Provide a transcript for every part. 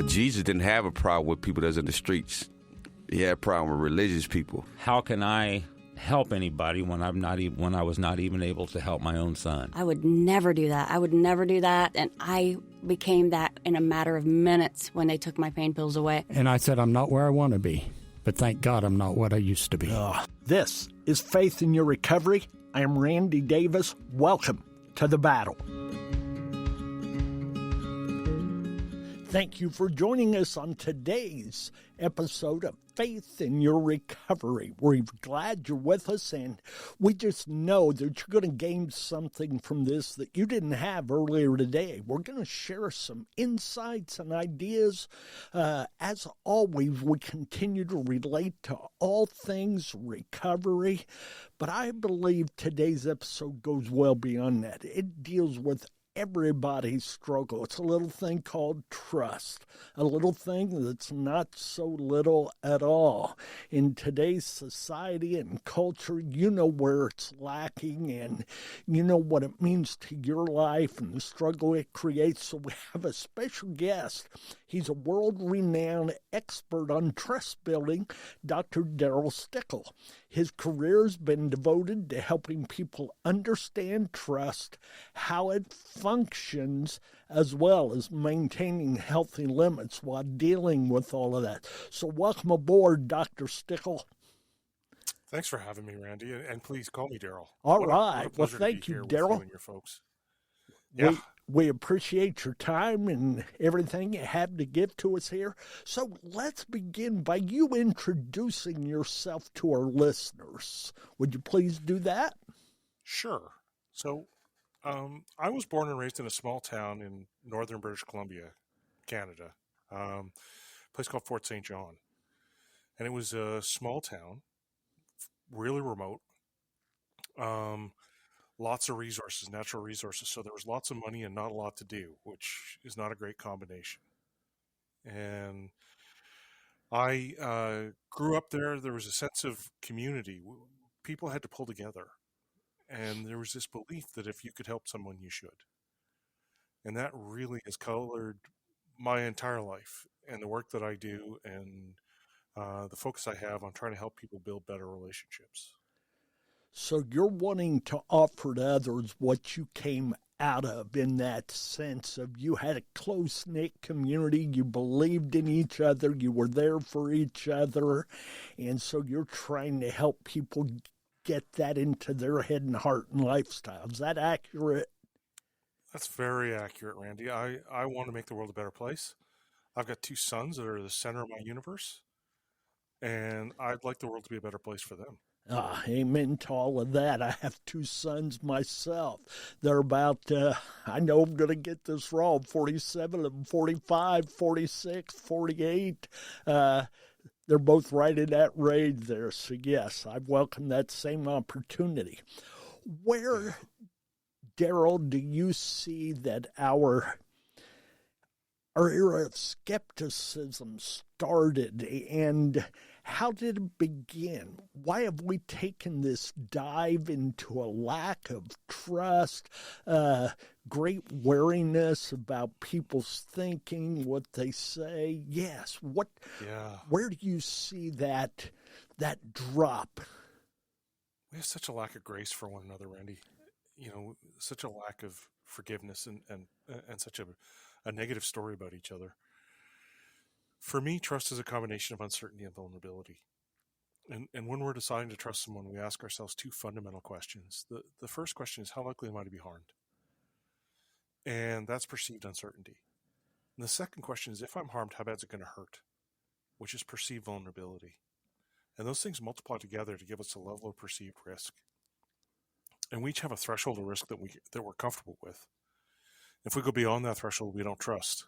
Jesus didn't have a problem with people that's in the streets. He had a problem with religious people. How can I help anybody when I was not even able to help my own son? I would never do that. I would never do that. And I became that in a matter of minutes when they took my pain pills away. And I said, I'm not where I want to be, but thank God I'm not what I used to be. This is Faith in Your Recovery. I am Randy Davis. Welcome to the battle. Thank you for joining us on today's episode of Faith in Your Recovery. We're glad you're with us, and we just know that you're going to gain something from this that you didn't have earlier today. We're going to share some insights and ideas. As always, we continue to relate to all things recovery, but I believe today's episode goes well beyond that. It deals with everybody's struggle. It's a little thing called trust, a little thing that's not so little at all. In today's society and culture, you know where it's lacking, and you know what it means to your life and the struggle it creates. So we have a special guest. He's a world-renowned expert on trust building, Dr. Darryl Stickel. His career's been devoted to helping people understand trust, how it functions, as well as maintaining healthy limits while dealing with all of that. So welcome aboard, Dr. Stickel. Thanks for having me, Randy, and please call me Darryl. All right. Well, thank you, Darryl. And your folks. Yeah. We appreciate your time and everything you have to give to us here. So let's begin by you introducing yourself to our listeners. Would you please do that? Sure. So I was born and raised in a small town in northern British Columbia, Canada, a place called Fort St. John. And it was a small town, really remote. Lots of resources, natural resources. So there was lots of money and not a lot to do, which is not a great combination. And I grew up there. There was a sense of community. People had to pull together. And there was this belief that if you could help someone, you should. And that really has colored my entire life and the work that I do and the focus I have on trying to help people build better relationships. So you're wanting to offer to others what you came out of, in that sense of you had a close-knit community, you believed in each other, you were there for each other, and so you're trying to help people get that into their head and heart and lifestyle. Is that accurate? That's very accurate, Randy. I want to make the world a better place. I've got two sons that are the center of my universe, and I'd like the world to be a better place for them. Amen to all of that. I have two sons myself. They're about, I know I'm going to get this wrong, 47 and 45, 46, 48. They're both right in that range there. So, yes, I welcome that same opportunity. Where, Darryl, do you see that our era of skepticism started, and how did it begin? Why have we taken this dive into a lack of trust, great wariness about people's thinking, what they say? Yes. Where do you see that drop? We have such a lack of grace for one another, Randy. You know, such a lack of forgiveness and such a negative story about each other. For me, trust is a combination of uncertainty and vulnerability. And when we're deciding to trust someone, we ask ourselves two fundamental questions. The first question is, how likely am I to be harmed? And that's perceived uncertainty. And the second question is, if I'm harmed, how bad is it going to hurt? Which is perceived vulnerability. And those things multiply together to give us a level of perceived risk. And we each have a threshold of risk that we're comfortable with. If we go beyond that threshold, we don't trust.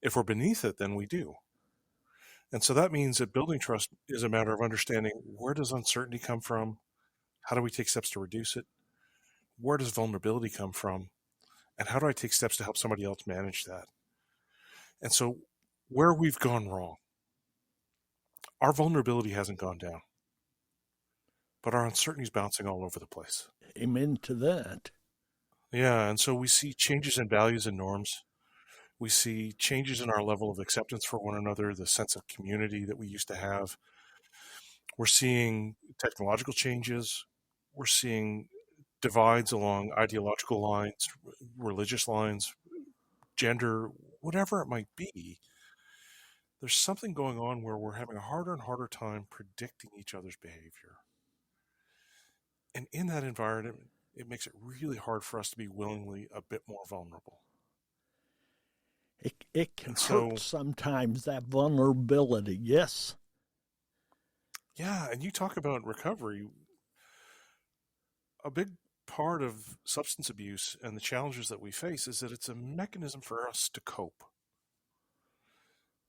If we're beneath it, then we do. And so that means that building trust is a matter of understanding, where does uncertainty come from? How do we take steps to reduce it? Where does vulnerability come from? And how do I take steps to help somebody else manage that? And so where we've gone wrong, our vulnerability hasn't gone down, but our uncertainty is bouncing all over the place. Amen to that. Yeah, and so we see changes in values and norms. We see changes in our level of acceptance for one another, the sense of community that we used to have. We're seeing technological changes. We're seeing divides along ideological lines, religious lines, gender, whatever it might be. There's something going on where we're having a harder and harder time predicting each other's behavior. And in that environment, it makes it really hard for us to be willingly a bit more vulnerable. It can hurt sometimes, that vulnerability, yes? Yeah, and you talk about recovery. A big part of substance abuse and the challenges that we face is that it's a mechanism for us to cope.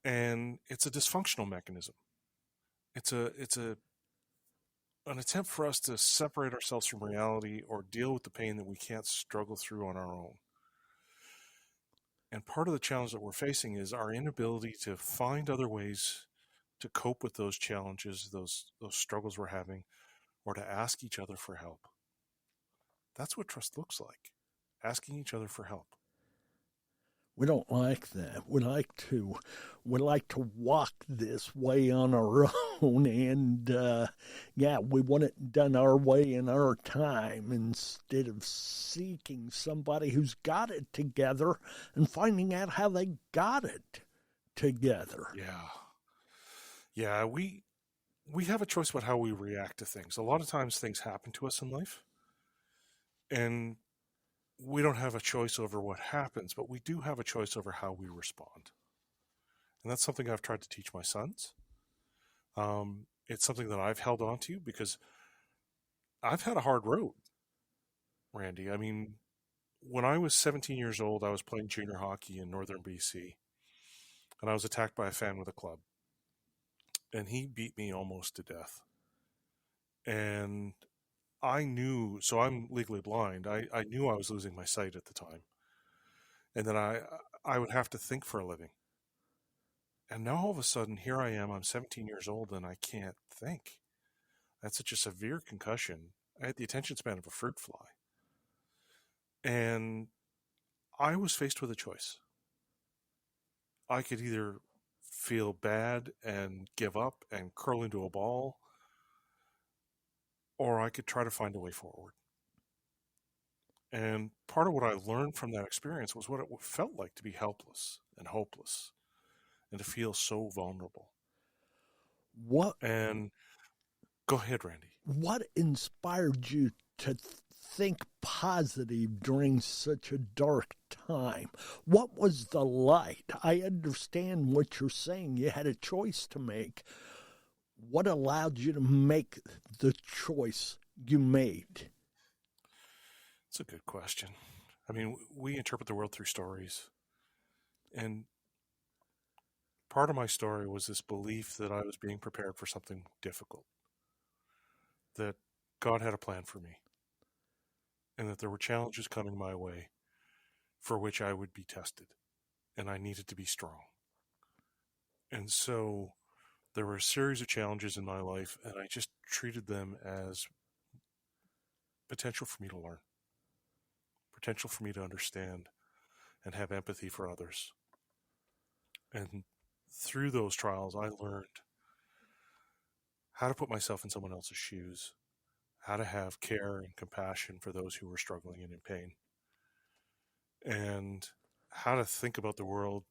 And it's a dysfunctional mechanism. It's an attempt for us to separate ourselves from reality or deal with the pain that we can't struggle through on our own. And part of the challenge that we're facing is our inability to find other ways to cope with those challenges, those struggles we're having, or to ask each other for help. That's what trust looks like, asking each other for help. We don't like that. We like to walk this way on our own, and we want it done our way in our time instead of seeking somebody who's got it together and finding out how they got it together. Yeah. We have a choice about how we react to things. A lot of times things happen to us in life, and we don't have a choice over what happens, but we do have a choice over how we respond. And that's something I've tried to teach my sons. It's something that I've held on to because I've had a hard road, Randy. I mean, when I was 17 years old, I was playing junior hockey in northern BC, and I was attacked by a fan with a club. And he beat me almost to death. And I knew, so I'm legally blind, I knew I was losing my sight at the time. And then I would have to think for a living. And now all of a sudden, here I am, I'm 17 years old, and I can't think. That's such a severe concussion. I had the attention span of a fruit fly. And I was faced with a choice. I could either feel bad and give up and curl into a ball, or I could try to find a way forward. And part of what I learned from that experience was what it felt like to be helpless and hopeless and to feel so vulnerable. And go ahead, Randy. What inspired you to think positive during such a dark time? What was the light? I understand what you're saying. You had a choice to make. What allowed you to make the choice you made? It's a good question. I mean, we interpret the world through stories. And part of my story was this belief that I was being prepared for something difficult, that God had a plan for me, and that there were challenges coming my way for which I would be tested, and I needed to be strong. And so there were a series of challenges in my life, and I just treated them as potential for me to learn, potential for me to understand and have empathy for others. And through those trials, I learned how to put myself in someone else's shoes, how to have care and compassion for those who were struggling and in pain, and how to think about the world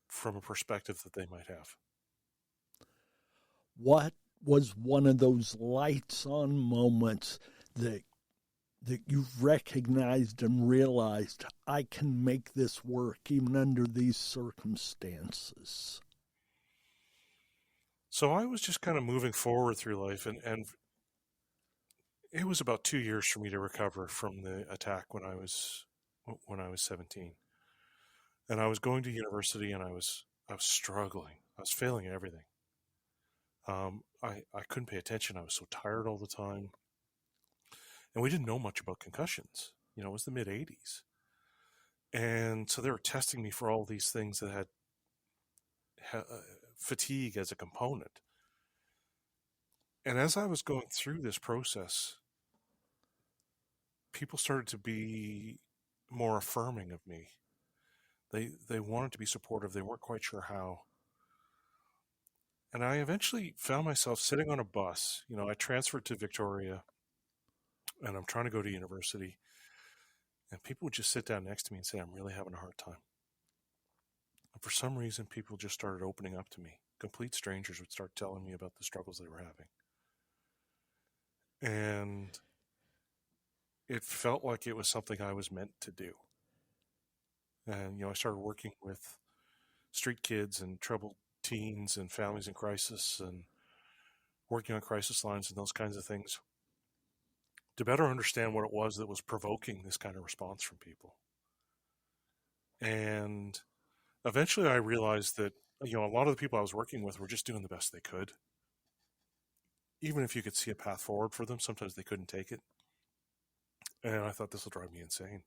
from a perspective that they might have. What was one of those lights on moments that you recognized and realized, I can make this work even under these circumstances? So I was just kind of moving forward through life, and it was about 2 years for me to recover from the attack when I was 17. And I was going to university, and I was struggling. I was failing at everything. I couldn't pay attention. I was so tired all the time. And we didn't know much about concussions. You know, it was the mid-'80s. And so they were testing me for all these things that had fatigue as a component. And as I was going through this process, people started to be more affirming of me. They wanted to be supportive. They weren't quite sure how. And I eventually found myself sitting on a bus. I transferred to Victoria, and I'm trying to go to university. And people would just sit down next to me and say, I'm really having a hard time. And for some reason, people just started opening up to me. Complete strangers would start telling me about the struggles they were having. And it felt like it was something I was meant to do. And, I started working with street kids and troubled teens and families in crisis and working on crisis lines and those kinds of things to better understand what it was that was provoking this kind of response from people. And eventually I realized that, a lot of the people I was working with were just doing the best they could. Even if you could see a path forward for them, sometimes they couldn't take it. And I thought, this will drive me insane.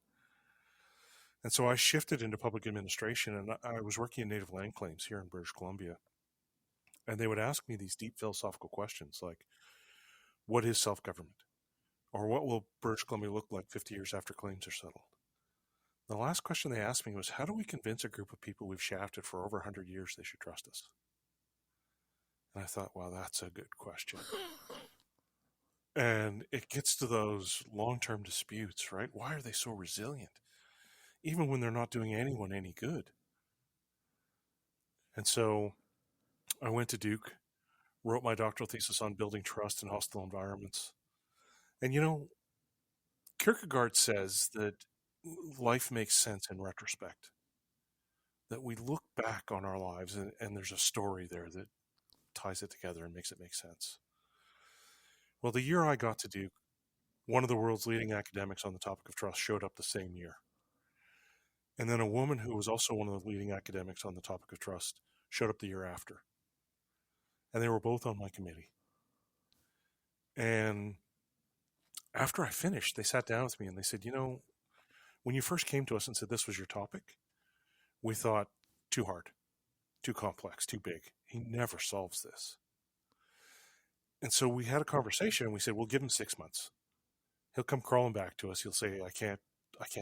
And so I shifted into public administration, and I was working in native land claims here in British Columbia. And they would ask me these deep philosophical questions like, what is self-government? Or what will British Columbia look like 50 years after claims are settled? The last question they asked me was, how do we convince a group of people we've shafted for over 100 years they should trust us? And I thought, wow, that's a good question. And it gets to those long-term disputes, right? Why are they so resilient, even when they're not doing anyone any good? And so I went to Duke, wrote my doctoral thesis on building trust in hostile environments. And, Kierkegaard says that life makes sense in retrospect, that we look back on our lives and there's a story there that ties it together and makes it make sense. Well, the year I got to Duke, one of the world's leading academics on the topic of trust showed up the same year. And then a woman who was also one of the leading academics on the topic of trust showed up the year after. And they were both on my committee. And after I finished, they sat down with me and they said, when you first came to us and said this was your topic, we thought too hard, too complex, too big. He never solves this. And so we had a conversation and we said, we'll give him 6 months. He'll come crawling back to us. He'll say, I can't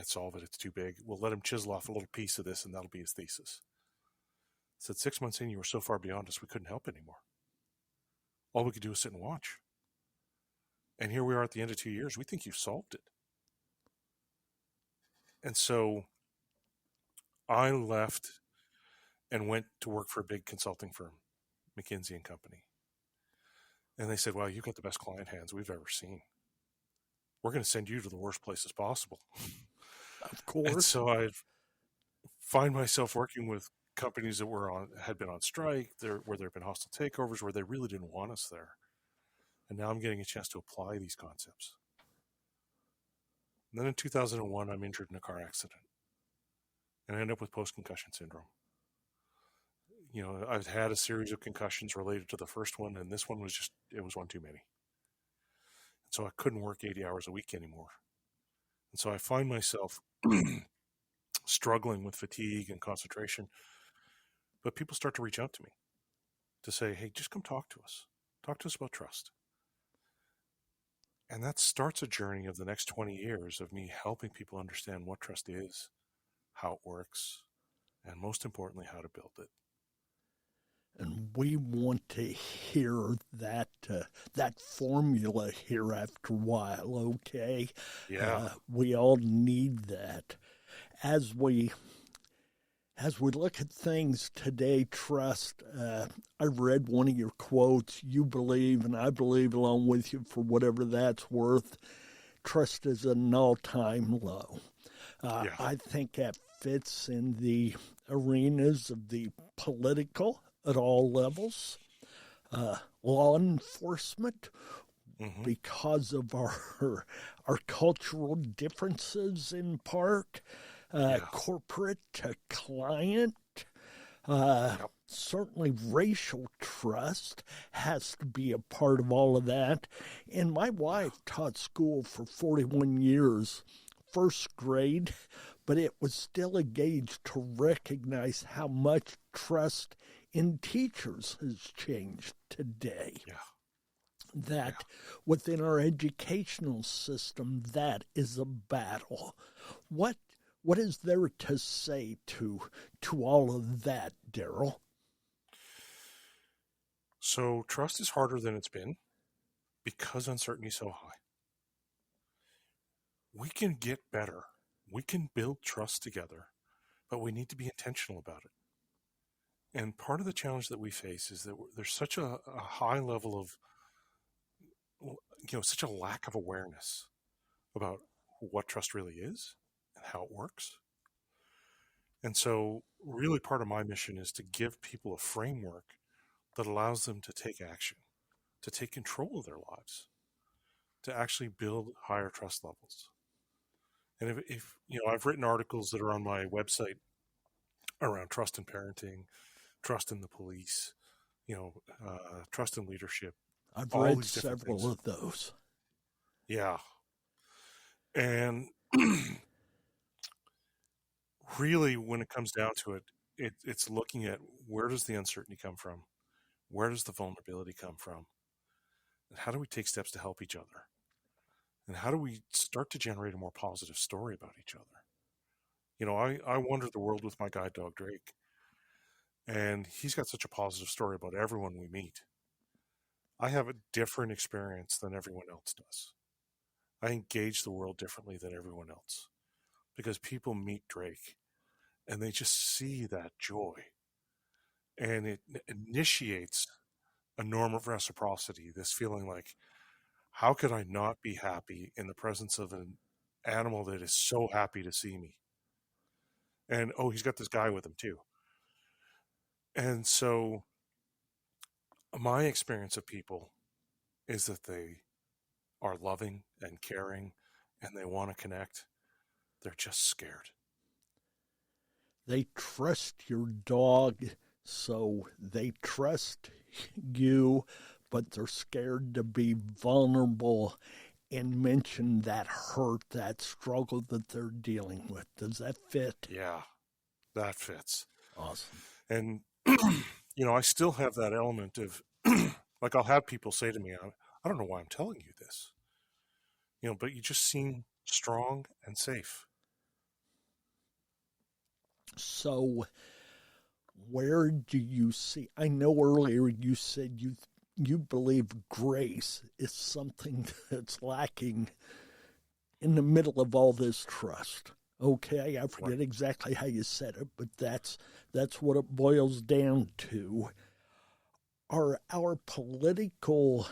solve it. It's too big. We'll let him chisel off a little piece of this and that'll be his thesis. I said, 6 months in, you were so far beyond us, we couldn't help anymore. All we could do was sit and watch. And here we are at the end of 2 years. We think you've solved it. And so I left and went to work for a big consulting firm, McKinsey & Company. And they said, wow, you've got the best client hands we've ever seen. We're going to send you to the worst places possible. Of course. And so I find myself working with companies that had been on strike, where there had been hostile takeovers, where they really didn't want us there. And now I'm getting a chance to apply these concepts. And then in 2001, I'm injured in a car accident. And I end up with post-concussion syndrome. I've had a series of concussions related to the first one, and this one it was one too many. And so I couldn't work 80 hours a week anymore. And so I find myself struggling with fatigue and concentration. But people start to reach out to me to say, hey, just come talk to us. Talk to us about trust. And that starts a journey of the next 20 years of me helping people understand what trust is, how it works, and most importantly, how to build it. And we want to hear that formula here after a while, okay? Yeah. We all need that. As we look at things today, trust, I read one of your quotes, you believe, and I believe along with you for whatever that's worth, trust is at an all-time low. I think that fits in the arenas of the political at all levels, law enforcement, because of our cultural differences in part, corporate to client, certainly racial trust has to be a part of all of that. And my wife taught school for 41 years, first grade, but it was still a gauge to recognize how much trust in teachers has changed today. That within our educational system, that is a battle. What What is there to say to all of that, Darryl? So trust is harder than it's been because uncertainty is so high. We can get better. We can build trust together, but we need to be intentional about it. And part of the challenge that we face is that there's such a high level of, such a lack of awareness about what trust really is and how it works. And so really part of my mission is to give people a framework that allows them to take action, to take control of their lives, to actually build higher trust levels. And if I've written articles that are on my website around trust in parenting, trust in the police, trust in leadership. I've all read these different several things. of those. Yeah. And really, when it comes down to it, it's looking at where does the uncertainty come from? Where does the vulnerability come from? And how do we take steps to help each other? And how do we start to generate a more positive story about each other? I wander the world with my guide dog, Drake, and he's got such a positive story about everyone we meet. I have a different experience than everyone else does. I engage the world differently than everyone else because people meet Drake and they just see that joy. And it initiates a norm of reciprocity, this feeling like, how could I not be happy in the presence of an animal that is so happy to see me? And, oh, he's got this guy with him too. And so my experience of people is that they are loving and caring and they want to connect. They're just scared. They trust your dog, so they trust you, but they're scared to be vulnerable and mention that hurt, that struggle that they're dealing with. Does that fit? Yeah, that fits. Awesome. And, I still have that element of, like, I'll have people say to me, I don't know why I'm telling you this, but you just seem strong and safe. So where do you see, I know earlier you said you believe grace is something that's lacking in the middle of all this trust. Okay, I forget exactly how you said it, but that's what it boils down to. Are our political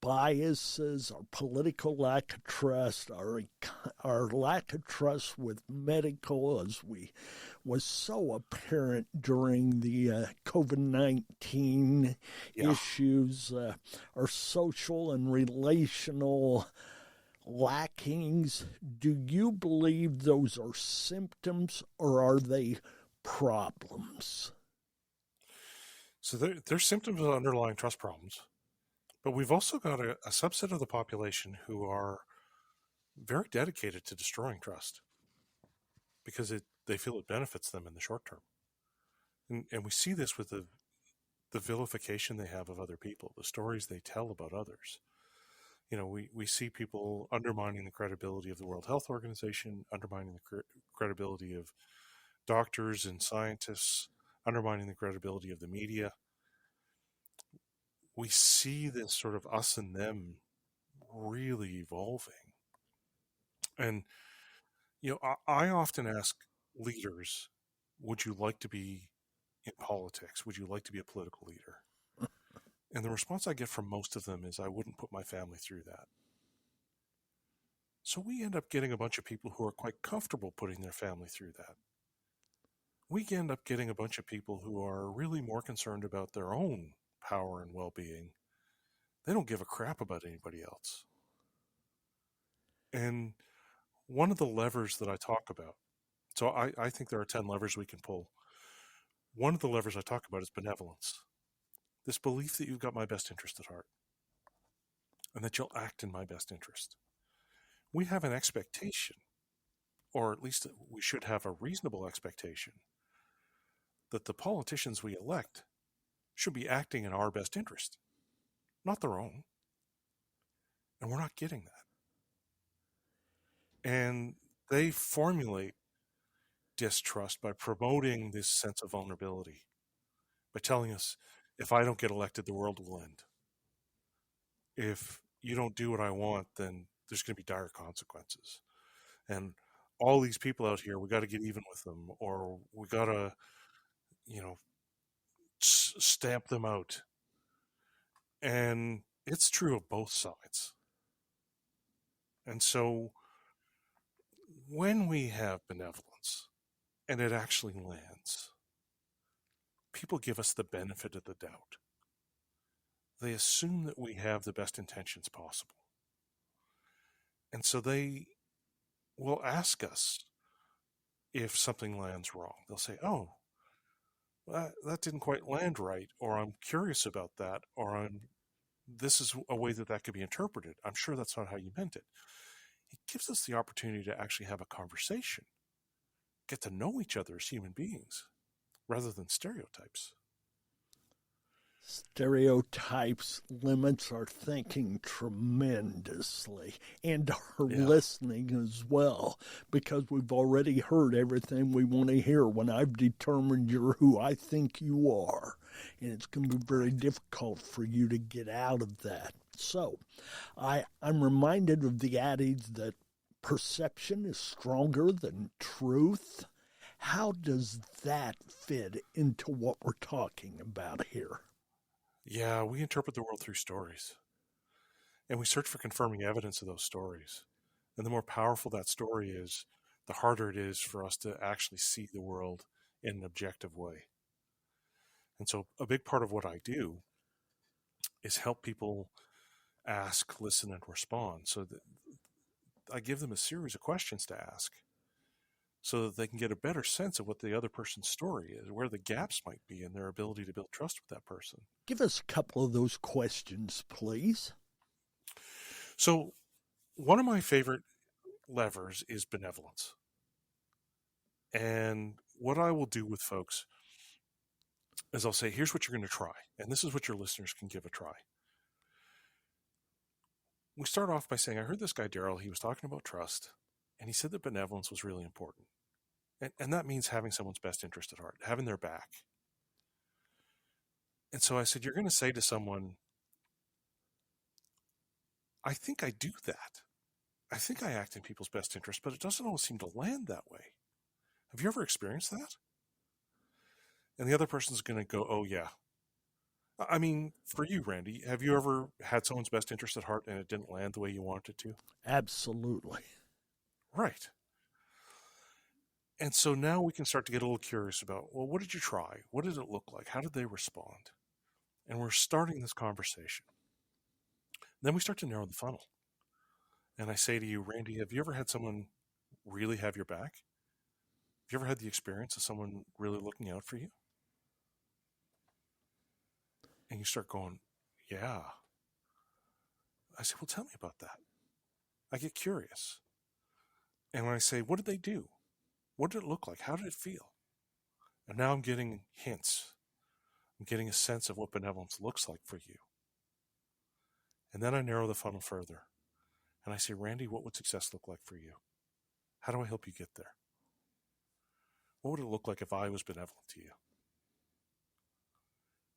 biases, our political lack of trust, our lack of trust with medical, as was so apparent during the COVID-19 issues, our social and relational lackings, do you believe those are symptoms or are they problems? So they're symptoms of underlying trust problems. But we've also got a subset of the population who are very dedicated to destroying trust because they feel it benefits them in the short term. And we see this with the vilification they have of other people, the stories they tell about others. We see people undermining the credibility of the World Health Organization, undermining the credibility of doctors and scientists, undermining the credibility of the media. We see this sort of us and them really evolving. And, I often ask leaders, would you like to be in politics? Would you like to be a political leader? And the response I get from most of them is, I wouldn't put my family through that. So we end up getting a bunch of people who are quite comfortable putting their family through that. We end up getting a bunch of people who are really more concerned about their own power and well-being. They don't give a crap about anybody else. And one of the levers that I talk about, so I think there are 10 levers we can pull. One of the levers I talk about is benevolence. This belief that you've got my best interest at heart and that you'll act in my best interest. We have an expectation, or at least we should have a reasonable expectation, that the politicians we elect should be acting in our best interest, not their own. And we're not getting that. And they formulate distrust, by promoting this sense of vulnerability, by telling us, if I don't get elected, the world will end. If you don't do what I want, then there's going to be dire consequences. And all these people out here, we got to get even with them, or we got to, stamp them out. And it's true of both sides. And so when we have benevolence and it actually lands, people give us the benefit of the doubt. They assume that we have the best intentions possible. And so they will ask us if something lands wrong. They'll say, oh, that didn't quite land right, or I'm curious about that, or this is a way that could be interpreted. I'm sure that's not how you meant it. It gives us the opportunity to actually have a conversation, get to know each other as human beings, rather than stereotypes. Stereotypes limits our thinking tremendously, and our listening as well, because we've already heard everything we want to hear when I've determined you're who I think you are. And it's going to be very difficult for you to get out of that. So I'm reminded of the adage that perception is stronger than truth. How does that fit into what we're talking about here? Yeah, we interpret the world through stories, and we search for confirming evidence of those stories. And the more powerful that story is, the harder it is for us to actually see the world in an objective way. And so a big part of what I do is help people ask, listen, and respond. So that I give them a series of questions to ask so that they can get a better sense of what the other person's story is, where the gaps might be in their ability to build trust with that person. Give us a couple of those questions, please. So one of my favorite levers is benevolence. And what I will do with folks is I'll say, here's what you're going to try. And this is what your listeners can give a try. We start off by saying, I heard this guy, Darryl, he was talking about trust, and he said that benevolence was really important. And that means having someone's best interest at heart, having their back. And so I said, you're going to say to someone, I think I do that. I think I act in people's best interest, but it doesn't always seem to land that way. Have you ever experienced that? And the other person's going to go, oh, yeah. I mean, for you, Randy, have you ever had someone's best interest at heart and it didn't land the way you wanted it to? Absolutely. Right. And so now we can start to get a little curious about, well, what did you try? What did it look like? How did they respond? And we're starting this conversation. Then we start to narrow the funnel. And I say to you, Randy, have you ever had someone really have your back? Have you ever had the experience of someone really looking out for you? And you start going, yeah. I say, well, tell me about that. I get curious. And when I say, what did they do? What did it look like? How did it feel? And now I'm getting hints. I'm getting a sense of what benevolence looks like for you. And then I narrow the funnel further. And I say, Randy, what would success look like for you? How do I help you get there? What would it look like if I was benevolent to you?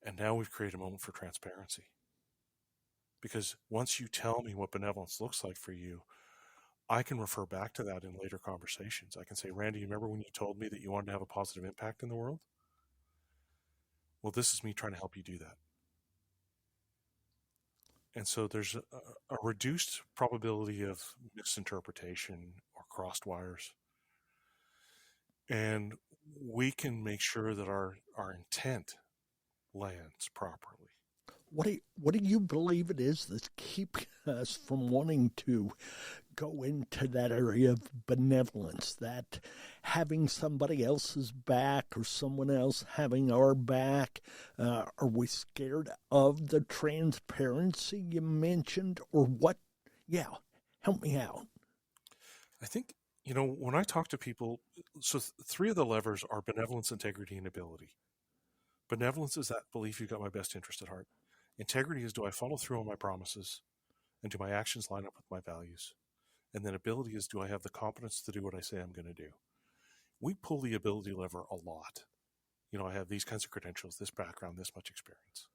And now we've created a moment for transparency. Because once you tell me what benevolence looks like for you, I can refer back to that in later conversations. I can say, Randy, you remember when you told me that you wanted to have a positive impact in the world? Well, this is me trying to help you do that. And so there's a reduced probability of misinterpretation or crossed wires. And we can make sure that our intent lands properly. What do you believe it is that's keeping us from wanting to go into that area of benevolence, that having somebody else's back or someone else having our back? Are we scared of the transparency you mentioned, or what? Yeah, help me out. I think, when I talk to people, so three of the levers are benevolence, integrity, and ability. Benevolence is that belief you've got my best interest at heart. Integrity is, do I follow through on my promises? And do my actions line up with my values? And then ability is, do I have the competence to do what I say I'm going to do? we pull the ability lever a lot. You know, I have these kinds of credentials, this background, this much experience.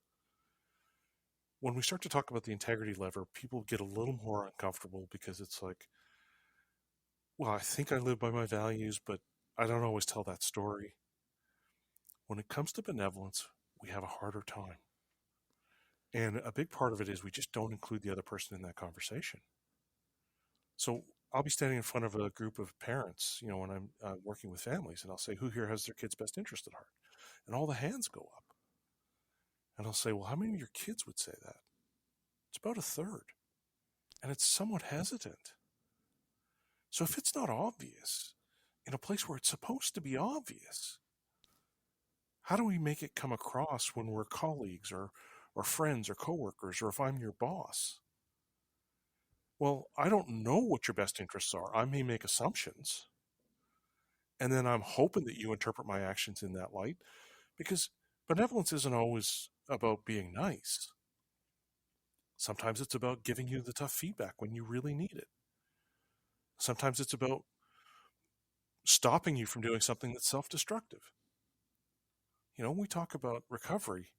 When we start to talk about the integrity lever, people get a little more uncomfortable because it's like, well, I think I live by my values, but I don't always tell that story. When it comes to benevolence, we have a harder time. And a big part of it is we just don't include the other person in that conversation. So I'll be standing in front of a group of parents, you know, when I'm working with families, and I'll say, who here has their kid's best interest at heart? And all the hands go up. And I'll say, well, how many of your kids would say that? It's about a third. And it's somewhat hesitant. So if it's not obvious, in a place where it's supposed to be obvious, how do we make it come across when we're colleagues or friends or coworkers, or if I'm your boss? Well, I don't know what your best interests are. I may make assumptions. And then I'm hoping that you interpret my actions in that light, because benevolence isn't always about being nice. Sometimes it's about giving you the tough feedback when you really need it. Sometimes it's about stopping you from doing something that's self-destructive. You know, when we talk about recovery,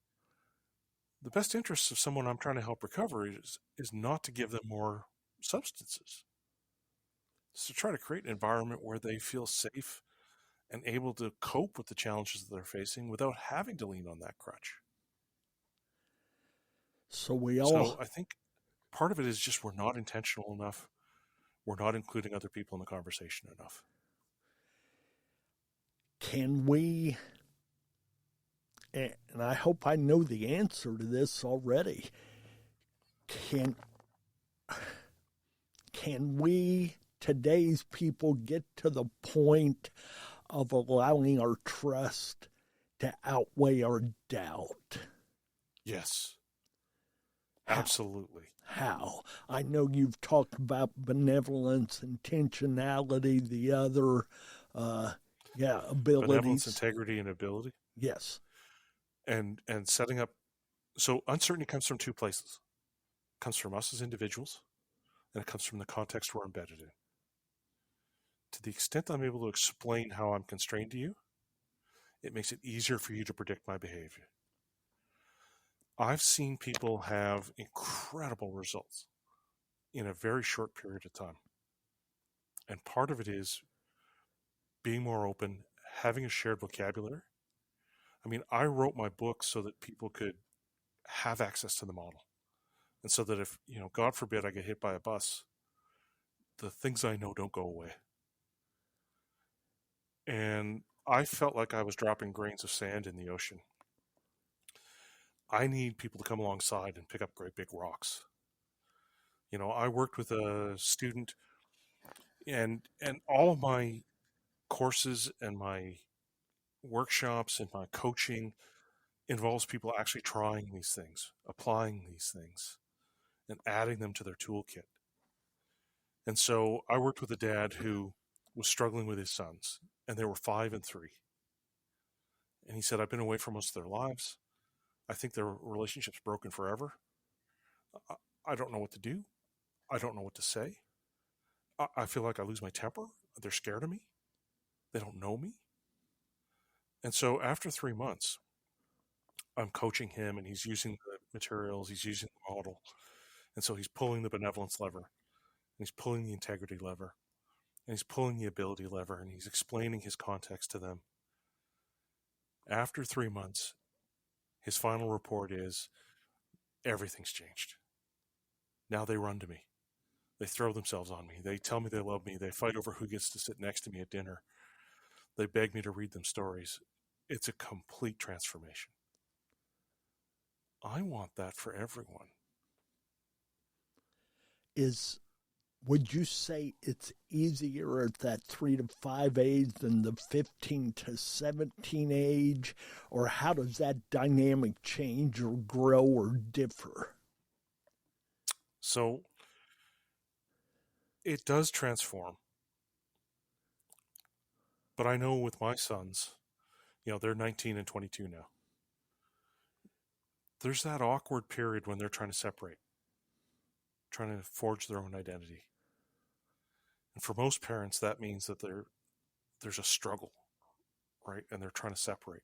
the best interests of someone I'm trying to help recover is not to give them more substances. It's to try to create an environment where they feel safe and able to cope with the challenges that they're facing without having to lean on that crutch. So I think part of it is just we're not intentional enough. We're not including other people in the conversation enough. Can we, and I hope I know the answer to this already, can we, today's people, get to the point of allowing our trust to outweigh our doubt? Yes. Absolutely. How? I know you've talked about benevolence, intentionality, the other, abilities. Benevolence, integrity, and ability. Yes. And setting up. So uncertainty comes from two places. It comes from us as individuals, and it comes from the context we're embedded in. To the extent I'm able to explain how I'm constrained to you, it makes it easier for you to predict my behavior. I've seen people have incredible results in a very short period of time. And part of it is being more open, having a shared vocabulary. I mean, I wrote my book so that people could have access to the model. And so that if, you know, God forbid I get hit by a bus, the things I know don't go away. And I felt like I was dropping grains of sand in the ocean. I need people to come alongside and pick up great big rocks. You know, I worked with a student, and all of my courses and my workshops and my coaching involves people actually trying these things, applying these things, and adding them to their toolkit. And so I worked with a dad who was struggling with his sons, and they were 5 and 3. And he said, I've been away for most of their lives. I think their relationship's broken forever. I don't know what to do. I don't know what to say. I feel like I lose my temper. They're scared of me. They don't know me. And so after 3 months, I'm coaching him, and he's using the materials, he's using the model. And so he's pulling the benevolence lever, and he's pulling the integrity lever, and he's pulling the ability lever, and he's explaining his context to them. After 3 months, his final report is, everything's changed. Now they run to me. They throw themselves on me. They tell me they love me. They fight over who gets to sit next to me at dinner. They beg me to read them stories. It's a complete transformation. I want that for everyone. Would you say it's easier at that 3 to 5 age than the 15 to 17 age? Or how does that dynamic change or grow or differ? So it does transform. But I know with my sons, you know, they're 19 and 22 now. There's that awkward period when they're trying to separate, trying to forge their own identity. And for most parents, that means that there's a struggle right? And they're trying to separate.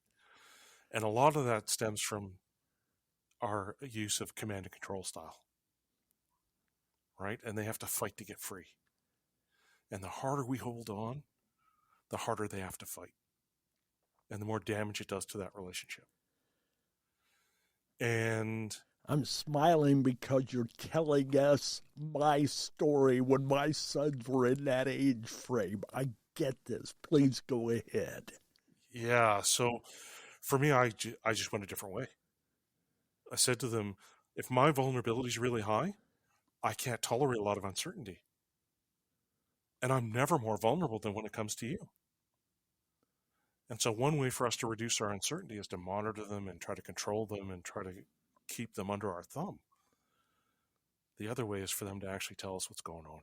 And a lot of that stems from our use of command and control style, right? And they have to fight to get free. And the harder we hold on, the harder they have to fight. And the more damage it does to that relationship. And I'm smiling because you're telling us my story when my sons were in that age frame. I get this. Please go ahead. yeah, so for me, I just went a different way. I said to them, if my vulnerability is really high, I can't tolerate a lot of uncertainty. And I'm never more vulnerable than when it comes to you. And so one way for us to reduce our uncertainty is to monitor them and try to control them and try to keep them under our thumb. The other way is for them to actually tell us what's going on.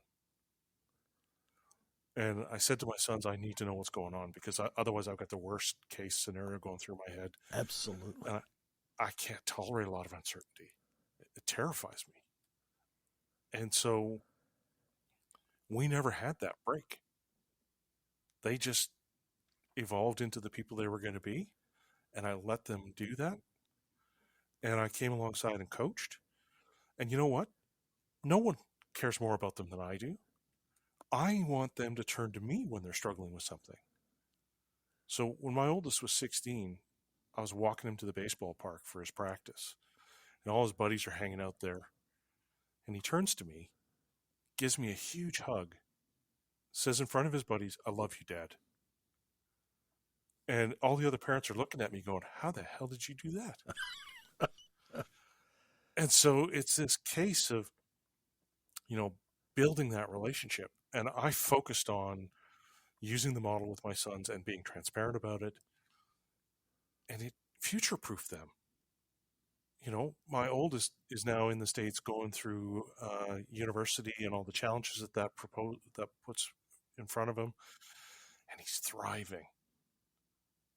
And I said to my sons, I need to know what's going on because otherwise I've got the worst case scenario going through my head. Absolutely. And I can't tolerate a lot of uncertainty. It terrifies me. And so we never had that break. They just evolved into the people they were going to be, and I let them do that. And I came alongside and coached. And you know what? No one cares more about them than I do. I want them to turn to me when they're struggling with something. So when my oldest was 16, I was walking him to the baseball park for his practice, and all his buddies are hanging out there. And he turns to me, gives me a huge hug, says in front of his buddies, I love you, Dad. And all the other parents are looking at me going, how the hell did you do that? And so it's this case of, building that relationship. And I focused on using the model with my sons and being transparent about it. And it future-proofed them. My oldest is now in the States going through university and all the challenges that puts in front of him. And he's thriving.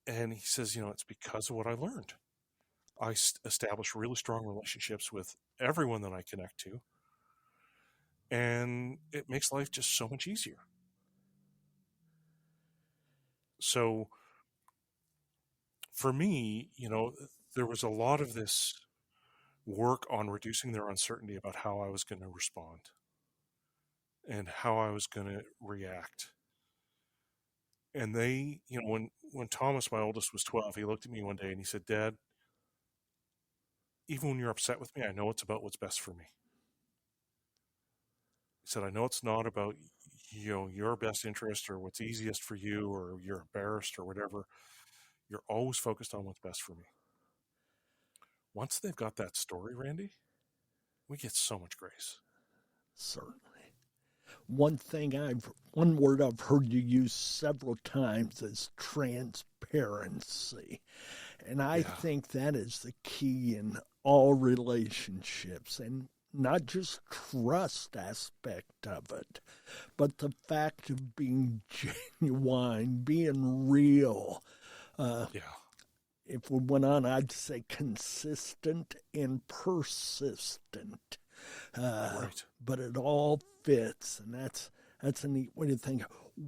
And he says, it's because of what I learned. I established really strong relationships with everyone that I connect to. And it makes life just so much easier. So for me, there was a lot of this work on reducing their uncertainty about how I was going to respond and how I was going to react. And they, when Thomas, my oldest, was 12, he looked at me one day and he said, Dad, even when you're upset with me, I know it's about what's best for me. He said, I know it's not about, your best interest or what's easiest for you or you're embarrassed or whatever. You're always focused on what's best for me. Once they've got that story, Randy, we get so much grace. Certainly. One word I've heard you use several times is transparency. And I think that is the key in all relationships, and not just trust aspect of it, but the fact of being genuine, being real. If we went on, I'd say consistent and persistent. Right. But it all fits, and that's a neat way to think.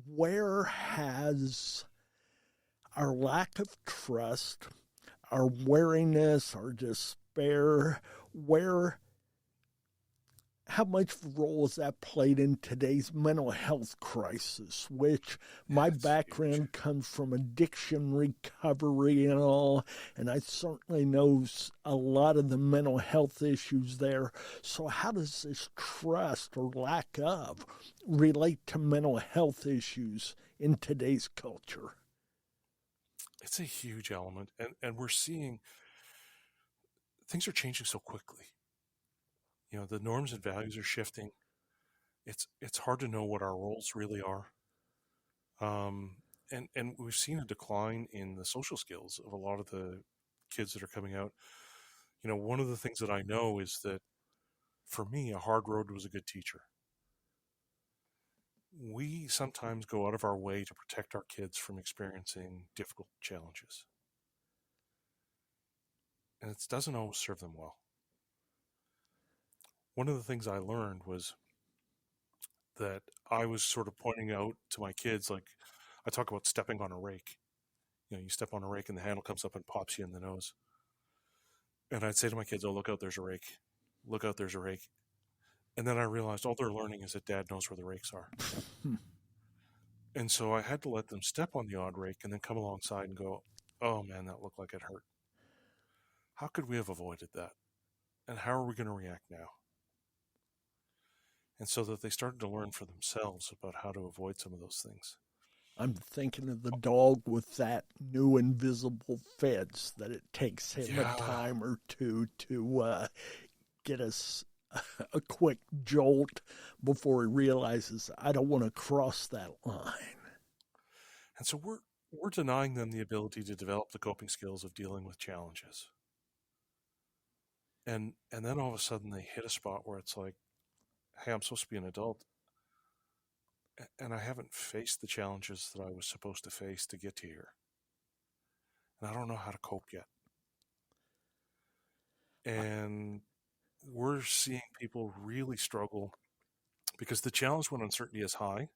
Where has our lack of trust, our wariness, our despair, how much role has that played in today's mental health crisis, which my background comes from addiction recovery and all, and I certainly know a lot of the mental health issues there. So how does this trust or lack of relate to mental health issues in today's culture? It's a huge element, and we're seeing things are changing so quickly. The norms and values are shifting. It's hard to know what our roles really are. And we've seen a decline in the social skills of a lot of the kids that are coming out. One of the things that I know is that for me, a hard road was a good teacher. We sometimes go out of our way to protect our kids from experiencing difficult challenges. And it doesn't always serve them well. One of the things I learned was that I was sort of pointing out to my kids, like I talk about stepping on a rake. You step on a rake and the handle comes up and pops you in the nose. And I'd say to my kids, oh, look out, there's a rake. Look out, there's a rake. And then I realized all they're learning is that Dad knows where the rakes are. And so I had to let them step on the odd rake and then come alongside and go, oh, man, that looked like it hurt. How could we have avoided that? And how are we going to react now? And so that they started to learn for themselves about how to avoid some of those things. I'm thinking of the dog with that new invisible fence that it takes him a time or two to get us a quick jolt before he realizes I don't want to cross that line. And so we're denying them the ability to develop the coping skills of dealing with challenges. And then all of a sudden they hit a spot where it's like, hey, I'm supposed to be an adult, and I haven't faced the challenges that I was supposed to face to get to here. And I don't know how to cope yet. And we're seeing people really struggle because the challenge when uncertainty is high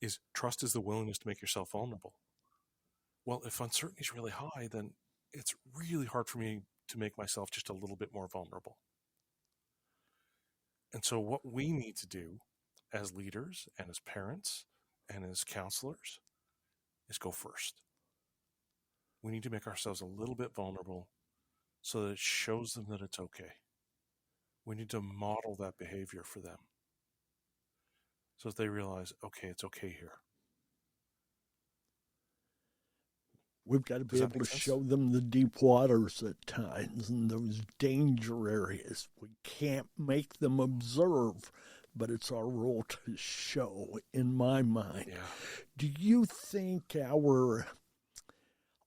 is trust is the willingness to make yourself vulnerable. Well, if uncertainty is really high, then it's really hard for me to make myself just a little bit more vulnerable. And so what we need to do as leaders and as parents and as counselors is go first. We need to make ourselves a little bit vulnerable so that it shows them that it's okay. We need to model that behavior for them so that they realize, okay, it's okay here. We've got to be able to show them the deep waters at times and those danger areas. We can't make them observe, but it's our role to show, in my mind. Yeah. Do you think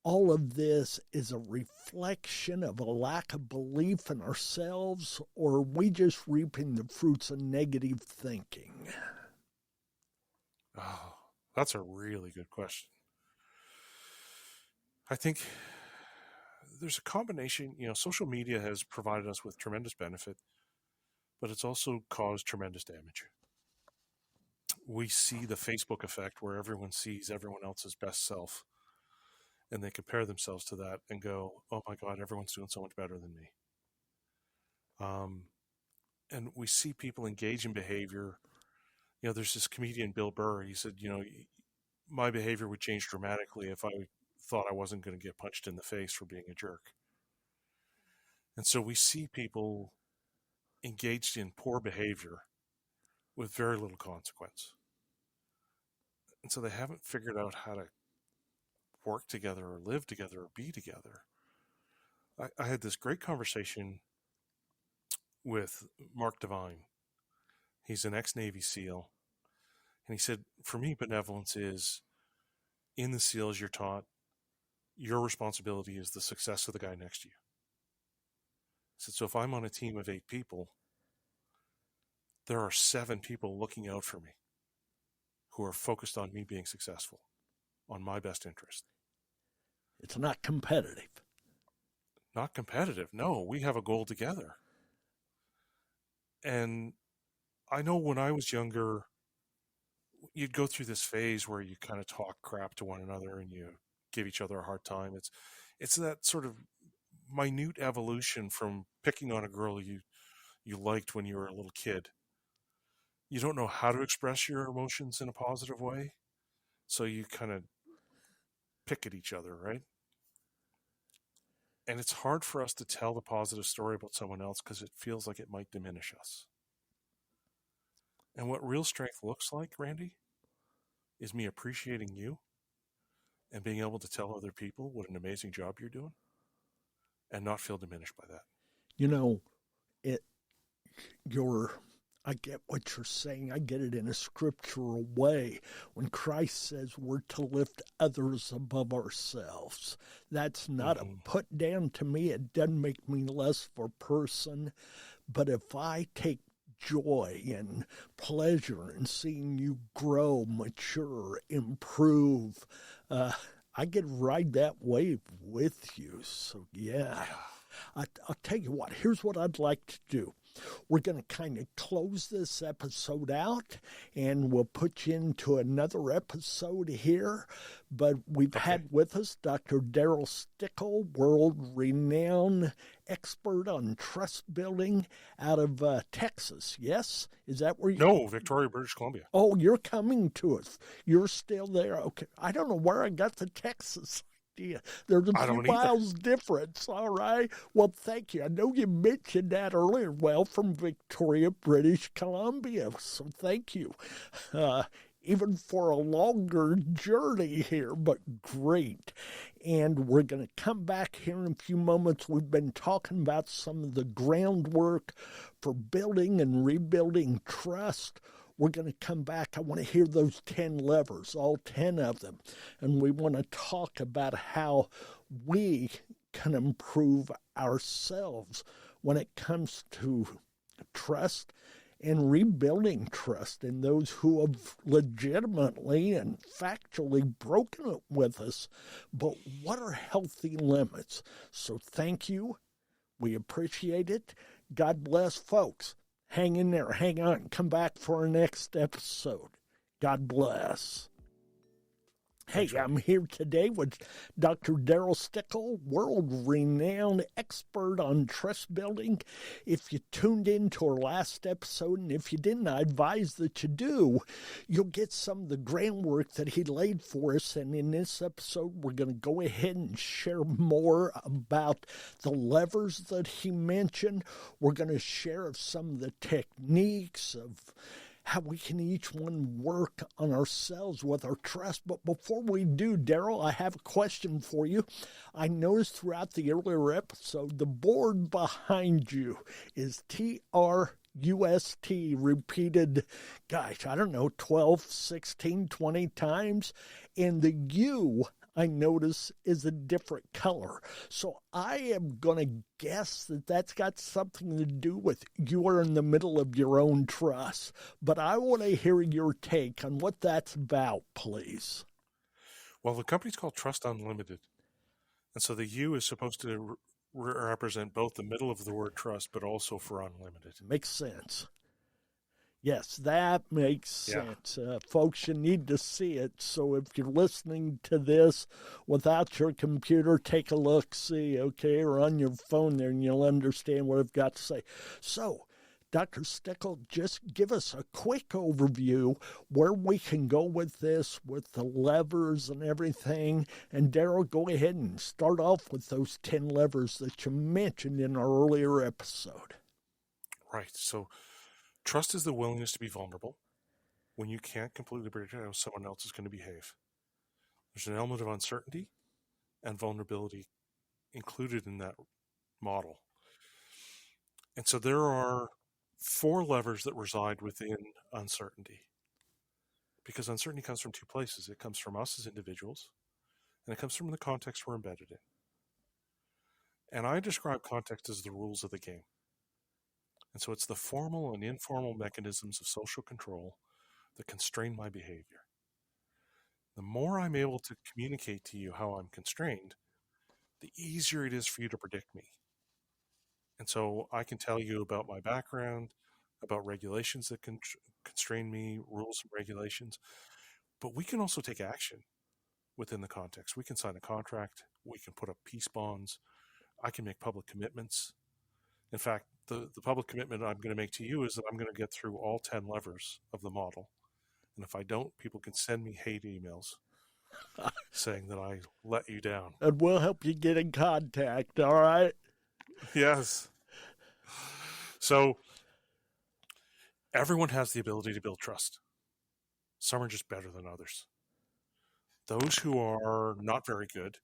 all of this is a reflection of a lack of belief in ourselves, or are we just reaping the fruits of negative thinking? Oh, that's a really good question. I think there's a combination, social media has provided us with tremendous benefit, but it's also caused tremendous damage. We see the Facebook effect where everyone sees everyone else's best self and they compare themselves to that and go, oh my God, everyone's doing so much better than me. And we see people engage in behavior. There's this comedian, Bill Burr. He said, my behavior would change dramatically if I thought I wasn't going to get punched in the face for being a jerk. And so we see people engaged in poor behavior with very little consequence. And so they haven't figured out how to work together or live together or be together. I had this great conversation with Mark Devine. He's an ex-Navy SEAL. And he said, for me, benevolence is in the SEALs you're taught your responsibility is the success of the guy next to you. He said, so if I'm on a team of 8 people, there are 7 people looking out for me who are focused on me being successful, on my best interest. It's not competitive. Not competitive. No, we have a goal together. And I know when I was younger, you'd go through this phase where you kind of talk crap to one another and you give each other a hard time. It's that sort of minute evolution from picking on a girl you liked when you were a little kid. You don't know how to express your emotions in a positive way, so you kind of pick at each other, right? And it's hard for us to tell the positive story about someone else because it feels like it might diminish us. And what real strength looks like, Randy, is me appreciating you and being able to tell other people what an amazing job you're doing and not feel diminished by that. I get what you're saying. I get it in a scriptural way. When Christ says we're to lift others above ourselves, that's not a put down to me. It doesn't make me less of a person. But if I take joy and pleasure in seeing you grow, mature, improve, I get to ride that wave with you. So, yeah. I'll tell you what, here's what I'd like to do. We're going to kind of close this episode out, and we'll put you into another episode here. But we've had with us Dr. Darryl Stickel, world-renowned expert on trust building out of Texas. Yes? Is that where you... No, Victoria, British Columbia. Oh, you're coming to us. You're still there. Okay. I don't know where I got the Texas idea. There's a few miles difference. All right. Well, thank you. I know you mentioned that earlier. Well, from Victoria, British Columbia. So thank you. Even for a longer journey here, but great. And we're going to come back here in a few moments. We've been talking about some of the groundwork for building and rebuilding trust. We're going to come back. I want to hear those 10 levers, all 10 of them. And we want to talk about how we can improve ourselves when it comes to trust and rebuilding trust in those who have legitimately and factually broken it with us. But what are healthy limits? So thank you. We appreciate it. God bless, folks. Hang in there. Hang on. Come back for our next episode. God bless. Hey, I'm here today with Dr. Darryl Stickel, world-renowned expert on trust building. If you tuned in to our last episode, and if you didn't, I advise that you do, you'll get some of the groundwork that he laid for us. And in this episode, we're going to go ahead and share more about the levers that he mentioned. We're going to share some of the techniques of how we can each one work on ourselves with our trust. But before we do, Darryl, I have a question for you. I noticed throughout the earlier episode, the board behind you is TRUST repeated, gosh, I don't know, 12, 16, 20 times. And the U, I notice, is a different color. So I am going to guess that that's got something to do with you are in the middle of your own trust. But I want to hear your take on what that's about, please. Well, the company's called Trust Unlimited. And so the U is supposed to represent both the middle of the word trust, but also for unlimited. Makes sense. Yes, that makes sense. Folks, you need to see it. So if you're listening to this without your computer, take a look, see, okay, or on your phone there, and you'll understand what I've got to say. So, Dr. Stickel, just give us a quick overview where we can go with this, with the levers and everything. And Darryl, go ahead and start off with those 10 levers that you mentioned in our earlier episode. Right. So trust is the willingness to be vulnerable when you can't completely predict how someone else is going to behave. There's an element of uncertainty and vulnerability included in that model. And so there are 4 levers that reside within uncertainty. Because uncertainty comes from 2 places. It comes from us as individuals, and it comes from the context we're embedded in. And I describe context as the rules of the game. And so it's the formal and informal mechanisms of social control that constrain my behavior. The more I'm able to communicate to you how I'm constrained, the easier it is for you to predict me. And so I can tell you about my background, about regulations that constrain me, rules and regulations. But we can also take action within the context. We can sign a contract. We can put up peace bonds. I can make public commitments. In fact, the public commitment I'm going to make to you is that I'm going to get through all 10 levers of the model. And if I don't, people can send me hate emails saying that I let you down. And we'll help you get in contact, all right? Yes. So everyone has the ability to build trust. Some are just better than others. Those who are not very good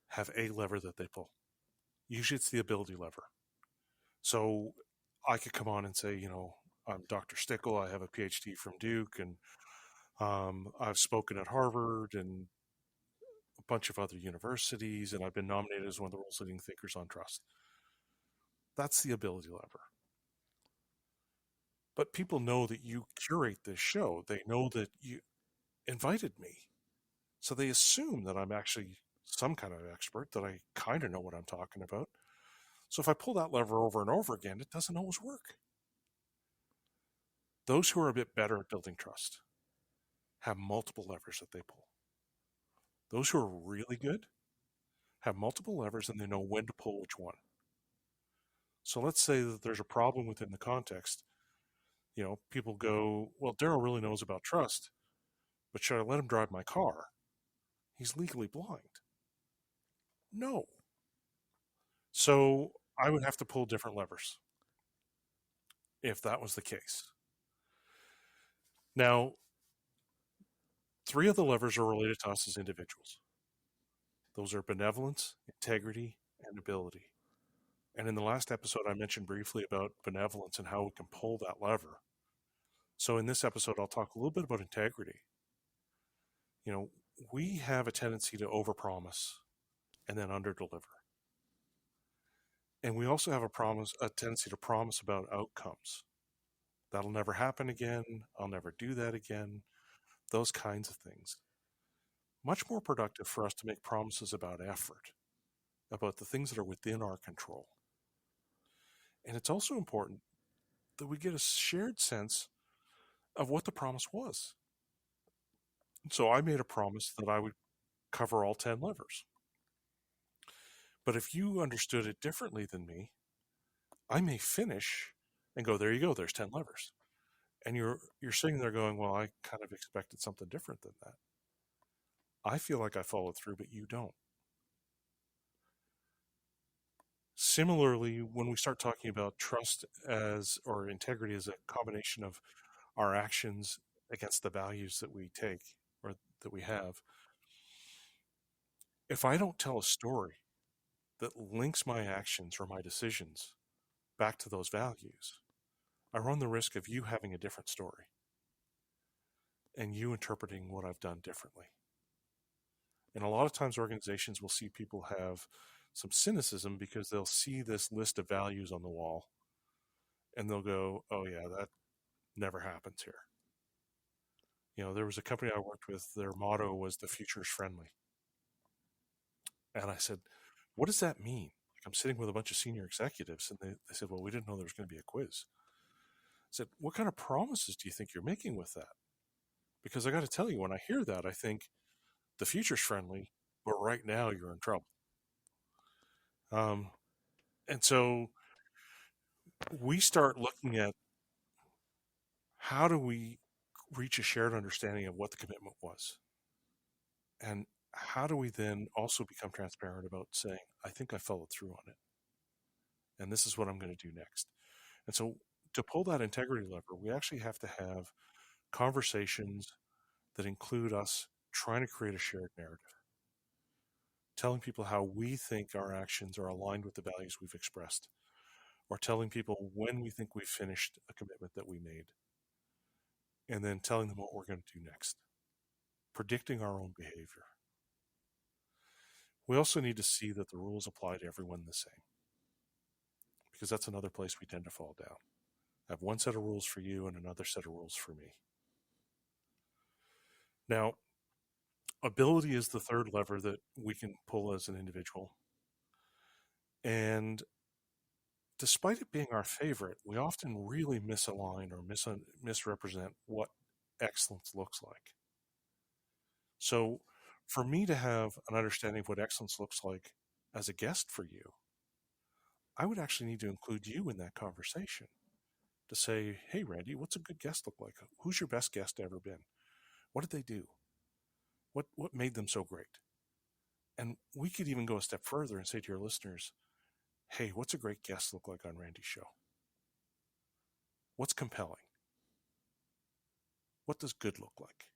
have a lever that they pull. Usually it's the ability lever. So I could come on and say, you know, I'm Dr. Stickel. I have a PhD from Duke, and I've spoken at Harvard and a bunch of other universities, and I've been nominated as one of the world's leading thinkers on trust. That's the ability lever. But people know that you curate this show. They know that you invited me. So they assume that I'm actually some kind of expert, that I kind of know what I'm talking about. So if I pull that lever over and over again, it doesn't always work. Those who are a bit better at building trust have multiple levers that they pull. Those who are really good have multiple levers and they know when to pull which one. So let's say that there's a problem within the context. People go, well, Darryl really knows about trust, but should I let him drive my car? He's legally blind. No. So I would have to pull different levers if that was the case. Now, 3 of the levers are related to us as individuals. Those are benevolence, integrity, and ability. And in the last episode, I mentioned briefly about benevolence and how we can pull that lever. So in this episode, I'll talk a little bit about integrity. We have a tendency to overpromise and then underdeliver. And we also have a tendency to promise about outcomes. That'll never happen again. I'll never do that again. Those kinds of things. Much more productive for us to make promises about effort, about the things that are within our control. And it's also important that we get a shared sense of what the promise was. So I made a promise that I would cover all 10 levers. But if you understood it differently than me, I may finish and go, there you go, there's 10 levers. And you're sitting there going, well, I kind of expected something different than that. I feel like I followed through, but you don't. Similarly, when we start talking about trust or integrity as a combination of our actions against the values that we take or that we have, if I don't tell a story that links my actions or my decisions back to those values, I run the risk of you having a different story and you interpreting what I've done differently. And a lot of times organizations will see people have some cynicism because they'll see this list of values on the wall and they'll go, oh yeah, that never happens here. There was a company I worked with, their motto was the future is friendly. And I said, what does that mean? I'm sitting with a bunch of senior executives and they said, well, we didn't know there was going to be a quiz. I said, what kind of promises do you think you're making with that? Because I got to tell you, when I hear that, I think the future's friendly, but right now you're in trouble. And so we start looking at how do we reach a shared understanding of what the commitment was? And how do we then also become transparent about saying, I think I followed through on it. And this is what I'm going to do next. And so to pull that integrity lever, we actually have to have conversations that include us trying to create a shared narrative, telling people how we think our actions are aligned with the values we've expressed, or telling people when we think we've finished a commitment that we made, and then telling them what we're going to do next, predicting our own behavior. We also need to see that the rules apply to everyone the same, because that's another place we tend to fall down. I have one set of rules for you and another set of rules for me. Now, ability is the third lever that we can pull as an individual. And despite it being our favorite, we often really misalign or misrepresent what excellence looks like. So for me to have an understanding of what excellence looks like as a guest for you, I would actually need to include you in that conversation to say, hey, Randy, what's a good guest look like? Who's your best guest ever been? What did they do? What made them so great? And we could even go a step further and say to your listeners, hey, what's a great guest look like on Randy's show? What's compelling? What does good look like?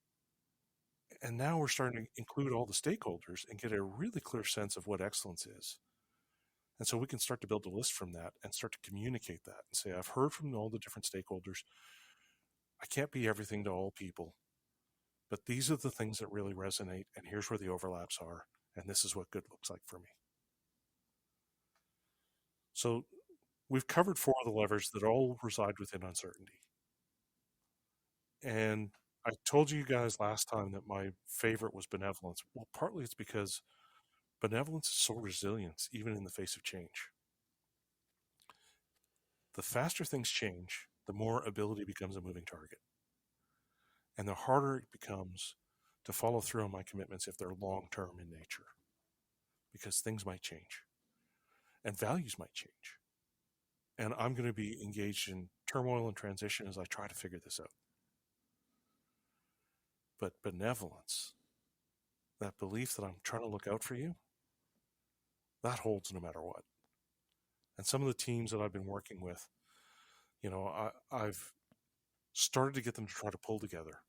And now we're starting to include all the stakeholders and get a really clear sense of what excellence is. And so we can start to build a list from that and start to communicate that and say, I've heard from all the different stakeholders. I can't be everything to all people, but these are the things that really resonate, and here's where the overlaps are, and this is what good looks like for me. So we've covered 4 of the levers that all reside within uncertainty. And I told you guys last time that my favorite was benevolence. Well, partly it's because benevolence is so resilient, even in the face of change. The faster things change, the more ability becomes a moving target. And the harder it becomes to follow through on my commitments if they're long-term in nature, because things might change and values might change. And I'm going to be engaged in turmoil and transition as I try to figure this out. But benevolence, that belief that I'm trying to look out for you, that holds no matter what. And some of the teams that I've been working with, I've started to get them to try to pull together,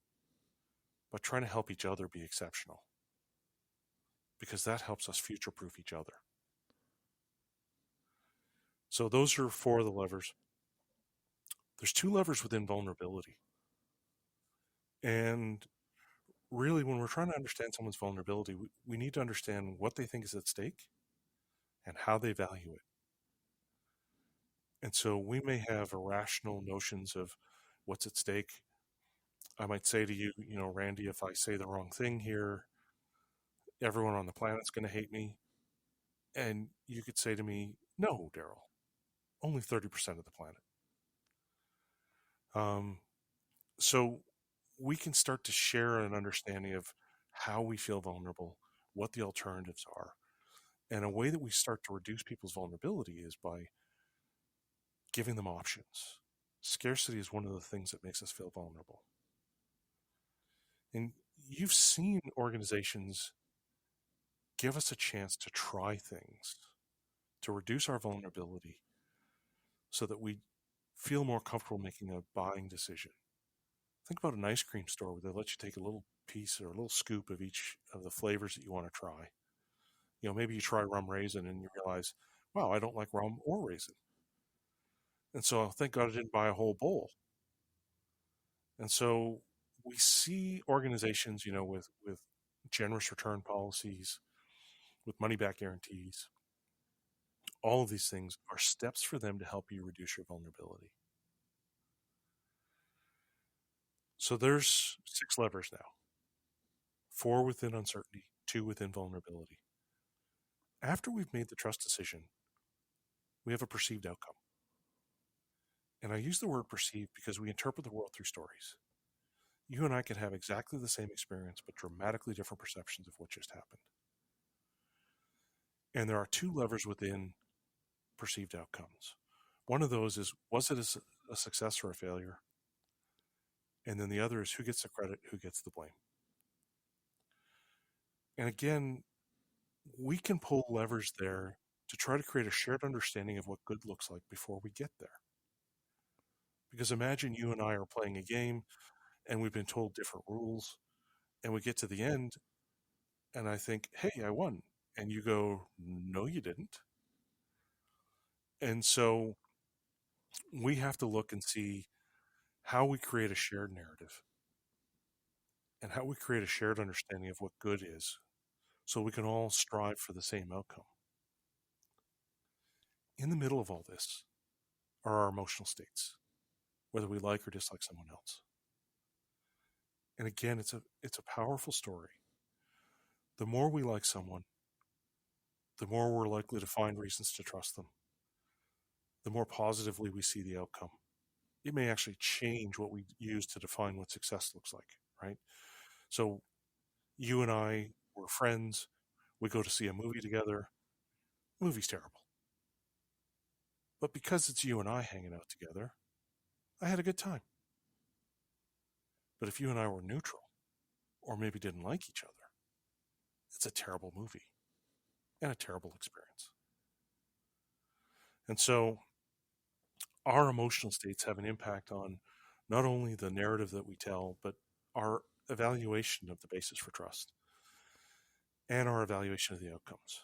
but trying to help each other be exceptional, because that helps us future-proof each other. So those are 4 of the levers. There's 2 levers within vulnerability. And really, when we're trying to understand someone's vulnerability, we need to understand what they think is at stake and how they value it. And so we may have irrational notions of what's at stake. I might say to you, Randy, if I say the wrong thing here, everyone on the planet's going to hate me. And you could say to me, no, Darryl, only 30% of the planet. So we can start to share an understanding of how we feel vulnerable, what the alternatives are. And a way that we start to reduce people's vulnerability is by giving them options. Scarcity is one of the things that makes us feel vulnerable. And you've seen organizations give us a chance to try things, to reduce our vulnerability so that we feel more comfortable making a buying decision. Think about an ice cream store where they let you take a little piece or a little scoop of each of the flavors that you want to try. Maybe you try rum raisin and you realize, wow, I don't like rum or raisin. And so thank God I didn't buy a whole bowl. And so we see organizations, with generous return policies, with money back guarantees. All of these things are steps for them to help you reduce your vulnerability. So there's 6 levers now. 4 within uncertainty, 2 within vulnerability. After we've made the trust decision, we have a perceived outcome. And I use the word perceived because we interpret the world through stories. You and I can have exactly the same experience, but dramatically different perceptions of what just happened. And there are 2 levers within perceived outcomes. One of those is, was it a success or a failure? And then the other is, who gets the credit, who gets the blame? And again, we can pull levers there to try to create a shared understanding of what good looks like before we get there. Because imagine you and I are playing a game and we've been told different rules, and we get to the end and I think, hey, I won. And you go, no, you didn't. And so we have to look and see how we create a shared narrative and how we create a shared understanding of what good is, so we can all strive for the same outcome. In the middle of all this are our emotional states, whether we like or dislike someone else. And again, it's a powerful story. The more we like someone, the more we're likely to find reasons to trust them, the more positively we see the outcome. It may actually change what we use to define what success looks like, right? So you and I were friends. We go to see a movie together. The movie's terrible. But because it's you and I hanging out together, I had a good time. But if you and I were neutral, or maybe didn't like each other, it's a terrible movie and a terrible experience. And so our emotional states have an impact on not only the narrative that we tell, but our evaluation of the basis for trust and our evaluation of the outcomes.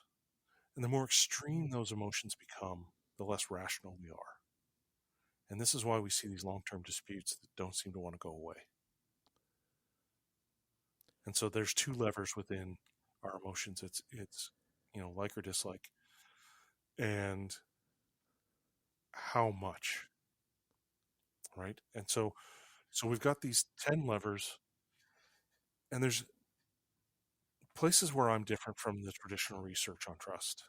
And the more extreme those emotions become, the less rational we are. And this is why we see these long-term disputes that don't seem to want to go away. And so there's 2 levers within our emotions. It's like or dislike, and how much, right? And so we've got these 10 levers, and there's places where I'm different from the traditional research on trust.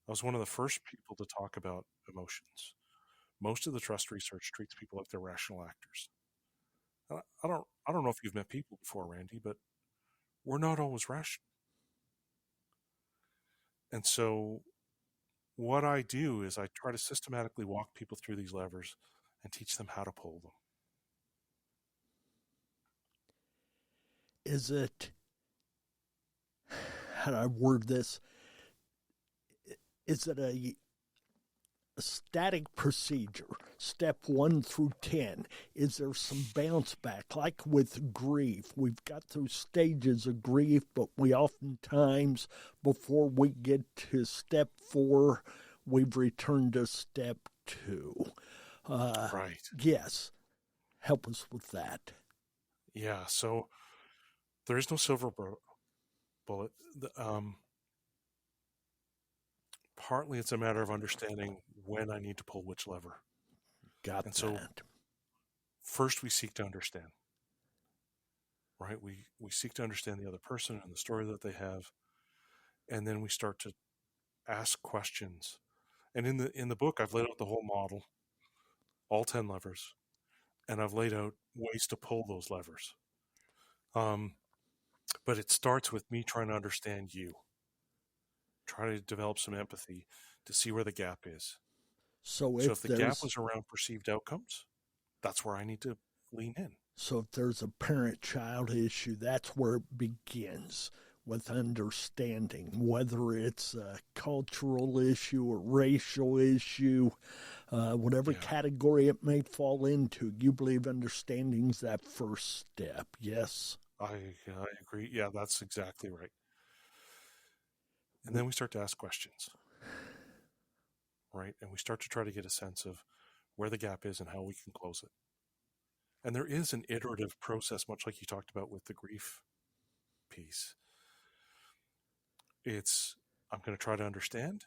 I was one of the first people to talk about emotions, Most of the trust research treats people like they're rational actors. I don't know if you've met people before, Randy, but we're not always rational. And so what I do is I try to systematically walk people through these levers and teach them how to pull them. Is it, how do I word this? Is it a static procedure, step 1 through 10? Is there some bounce back? Like with grief, we've got those stages of grief, but we oftentimes, before we get to step 4, we've returned to step 2. Right. Yes. Help us with that. Yeah. So there is no silver bullet. Partly it's a matter of understanding when I need to pull which lever. Got and that. So first we seek to understand, right? We seek to understand the other person and the story that they have. And then we start to ask questions. And in the book, I've laid out the whole model, all 10 levers, and I've laid out ways to pull those levers. But it starts with me trying to understand you. Try to develop some empathy to see where the gap is. So if the gap was around perceived outcomes, that's where I need to lean in. So if there's a parent-child issue, that's where it begins, with understanding, whether it's a cultural issue or racial issue, whatever category it may fall into. You believe understanding's that first step, yes? I agree. Yeah, that's exactly right. And then we start to ask questions, right? And we start to try to get a sense of where the gap is and how we can close it. And there is an iterative process, much like you talked about with the grief piece. I'm going to try to understand.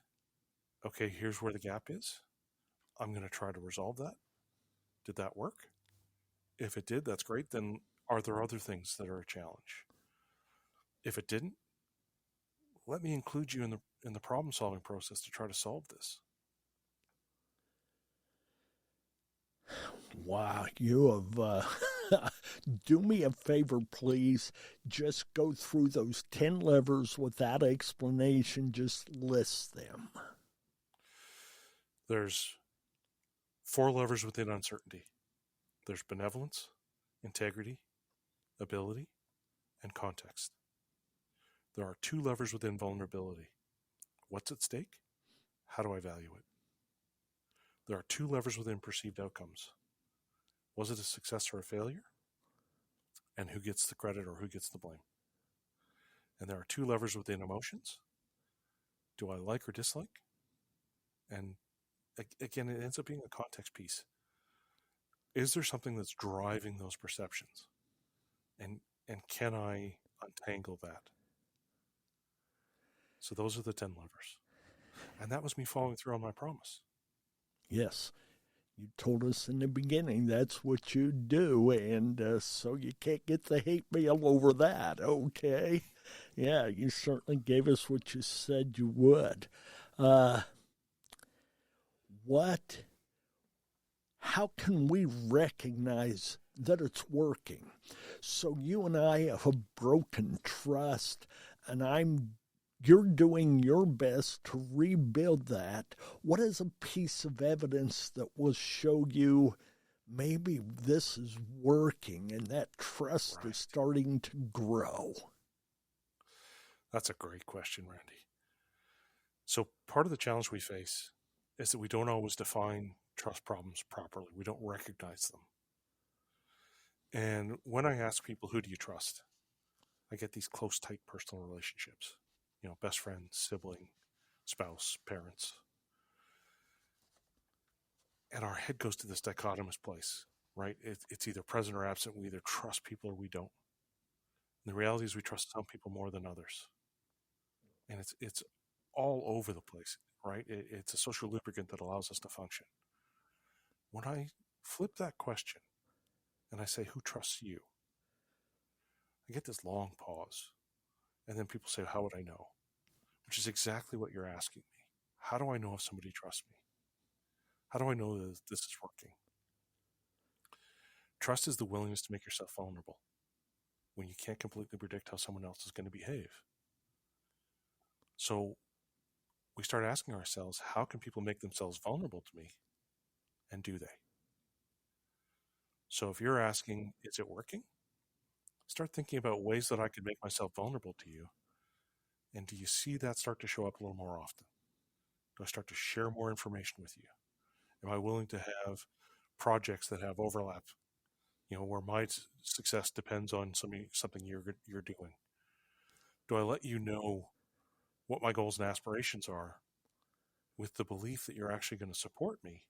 Okay, here's where the gap is. I'm going to try to resolve that. Did that work? If it did, that's great. Then are there other things that are a challenge? If it didn't, let me include you in the problem-solving process to try to solve this. Wow, you have... do me a favor, please. Just go through those 10 levers without explanation. Just list them. There's 4 levers within uncertainty. There's benevolence, integrity, ability, and context. There are 2 levers within vulnerability. What's at stake? How do I value it? There are 2 levers within perceived outcomes. Was it a success or a failure? And who gets the credit or who gets the blame? And there are 2 levers within emotions. Do I like or dislike? And again, it ends up being a context piece. Is there something that's driving those perceptions? And can I untangle that? So those are the 10 levers. And that was me following through on my promise. Yes. You told us in the beginning that's what you do, and so you can't get the hate mail over that, okay? Yeah, you certainly gave us what you said you would. How can we recognize that it's working? So you and I have a broken trust, and you're doing your best to rebuild that. What is a piece of evidence that will show you maybe this is working and that trust is starting to grow? That's a great question, Randy. So part of the challenge we face is that we don't always define trust problems properly. We don't recognize them. And when I ask people, who do you trust? I get these close, tight personal relationships. Best friend, sibling, spouse, parents. And our head goes to this dichotomous place, right? It's either present or absent. We either trust people or we don't. And the reality is we trust some people more than others. And it's all over the place, right? It's a social lubricant that allows us to function. When I flip that question and I say, who trusts you? I get this long pause. And then people say, how would I know? Which is exactly what you're asking me. How do I know if somebody trusts me? How do I know that this is working? Trust is the willingness to make yourself vulnerable when you can't completely predict how someone else is going to behave. So we start asking ourselves, how can people make themselves vulnerable to me? And do they? So if you're asking, is it working? Start thinking about ways that I could make myself vulnerable to you. And do you see that start to show up a little more often? Do I start to share more information with you? Am I willing to have projects that have overlap? Where my success depends on something you're doing. Do I let you know what my goals and aspirations are with the belief that you're actually going to support me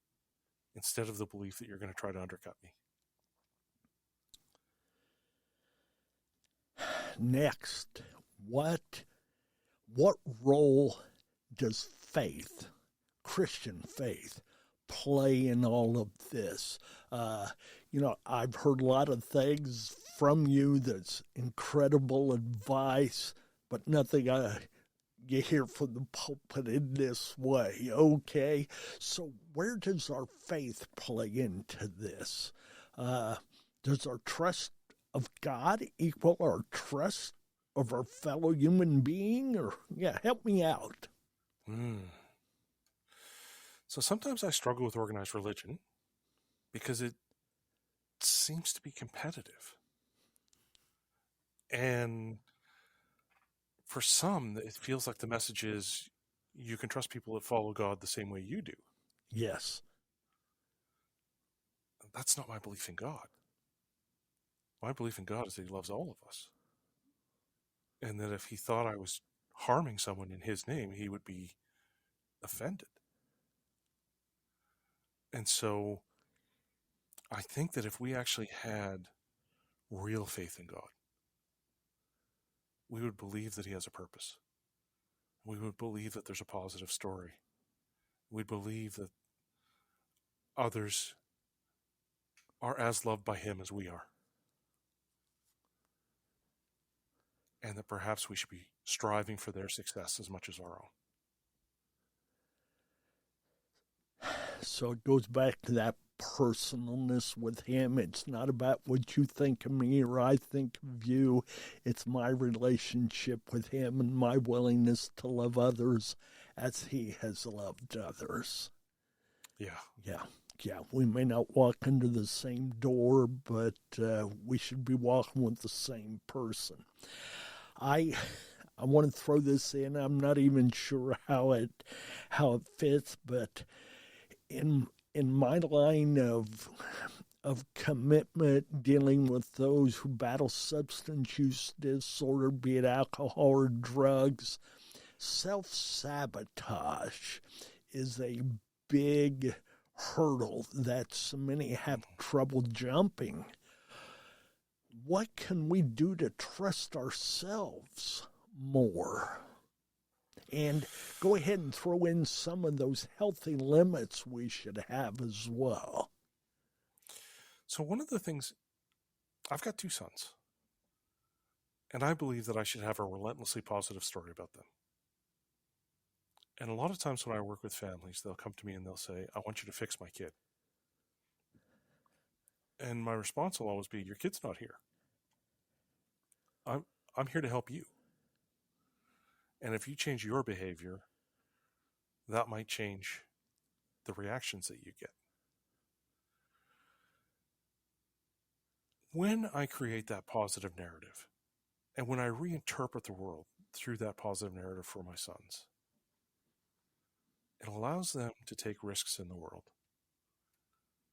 instead of the belief that you're going to try to undercut me? Next, what role does faith, Christian faith, play in all of this? I've heard a lot of things from you that's incredible advice, but nothing you hear from the pulpit in this way, okay? So where does our faith play into this? Does our trust of God equal our trust of our fellow human being? Or, help me out. So sometimes I struggle with organized religion because it seems to be competitive. And for some, it feels like the message is you can trust people that follow God the same way you do. Yes. That's not my belief in God. My belief in God is that he loves all of us. And that if he thought I was harming someone in his name, he would be offended. And so I think that if we actually had real faith in God, we would believe that he has a purpose. We would believe that there's a positive story. We'd believe that others are as loved by him as we are. And that perhaps we should be striving for their success as much as our own. So it goes back to that personalness with him. It's not about what you think of me or I think of you. It's my relationship with him and my willingness to love others as he has loved others. Yeah. We may not walk into the same door, but we should be walking with the same person. I want to throw this in. I'm not even sure how it fits, but in my line of commitment, dealing with those who battle substance use disorder, be it alcohol or drugs, self-sabotage is a big hurdle that so many have trouble jumping. What can we do to trust ourselves more? And go ahead and throw in some of those healthy limits we should have as well. So one of the things, I've got 2 sons, and I believe that I should have a relentlessly positive story about them. And a lot of times when I work with families, they'll come to me and they'll say, I want you to fix my kid. And my response will always be, your kid's not here. I'm here to help you. And if you change your behavior, that might change the reactions that you get. When I create that positive narrative, and when I reinterpret the world through that positive narrative for my sons, it allows them to take risks in the world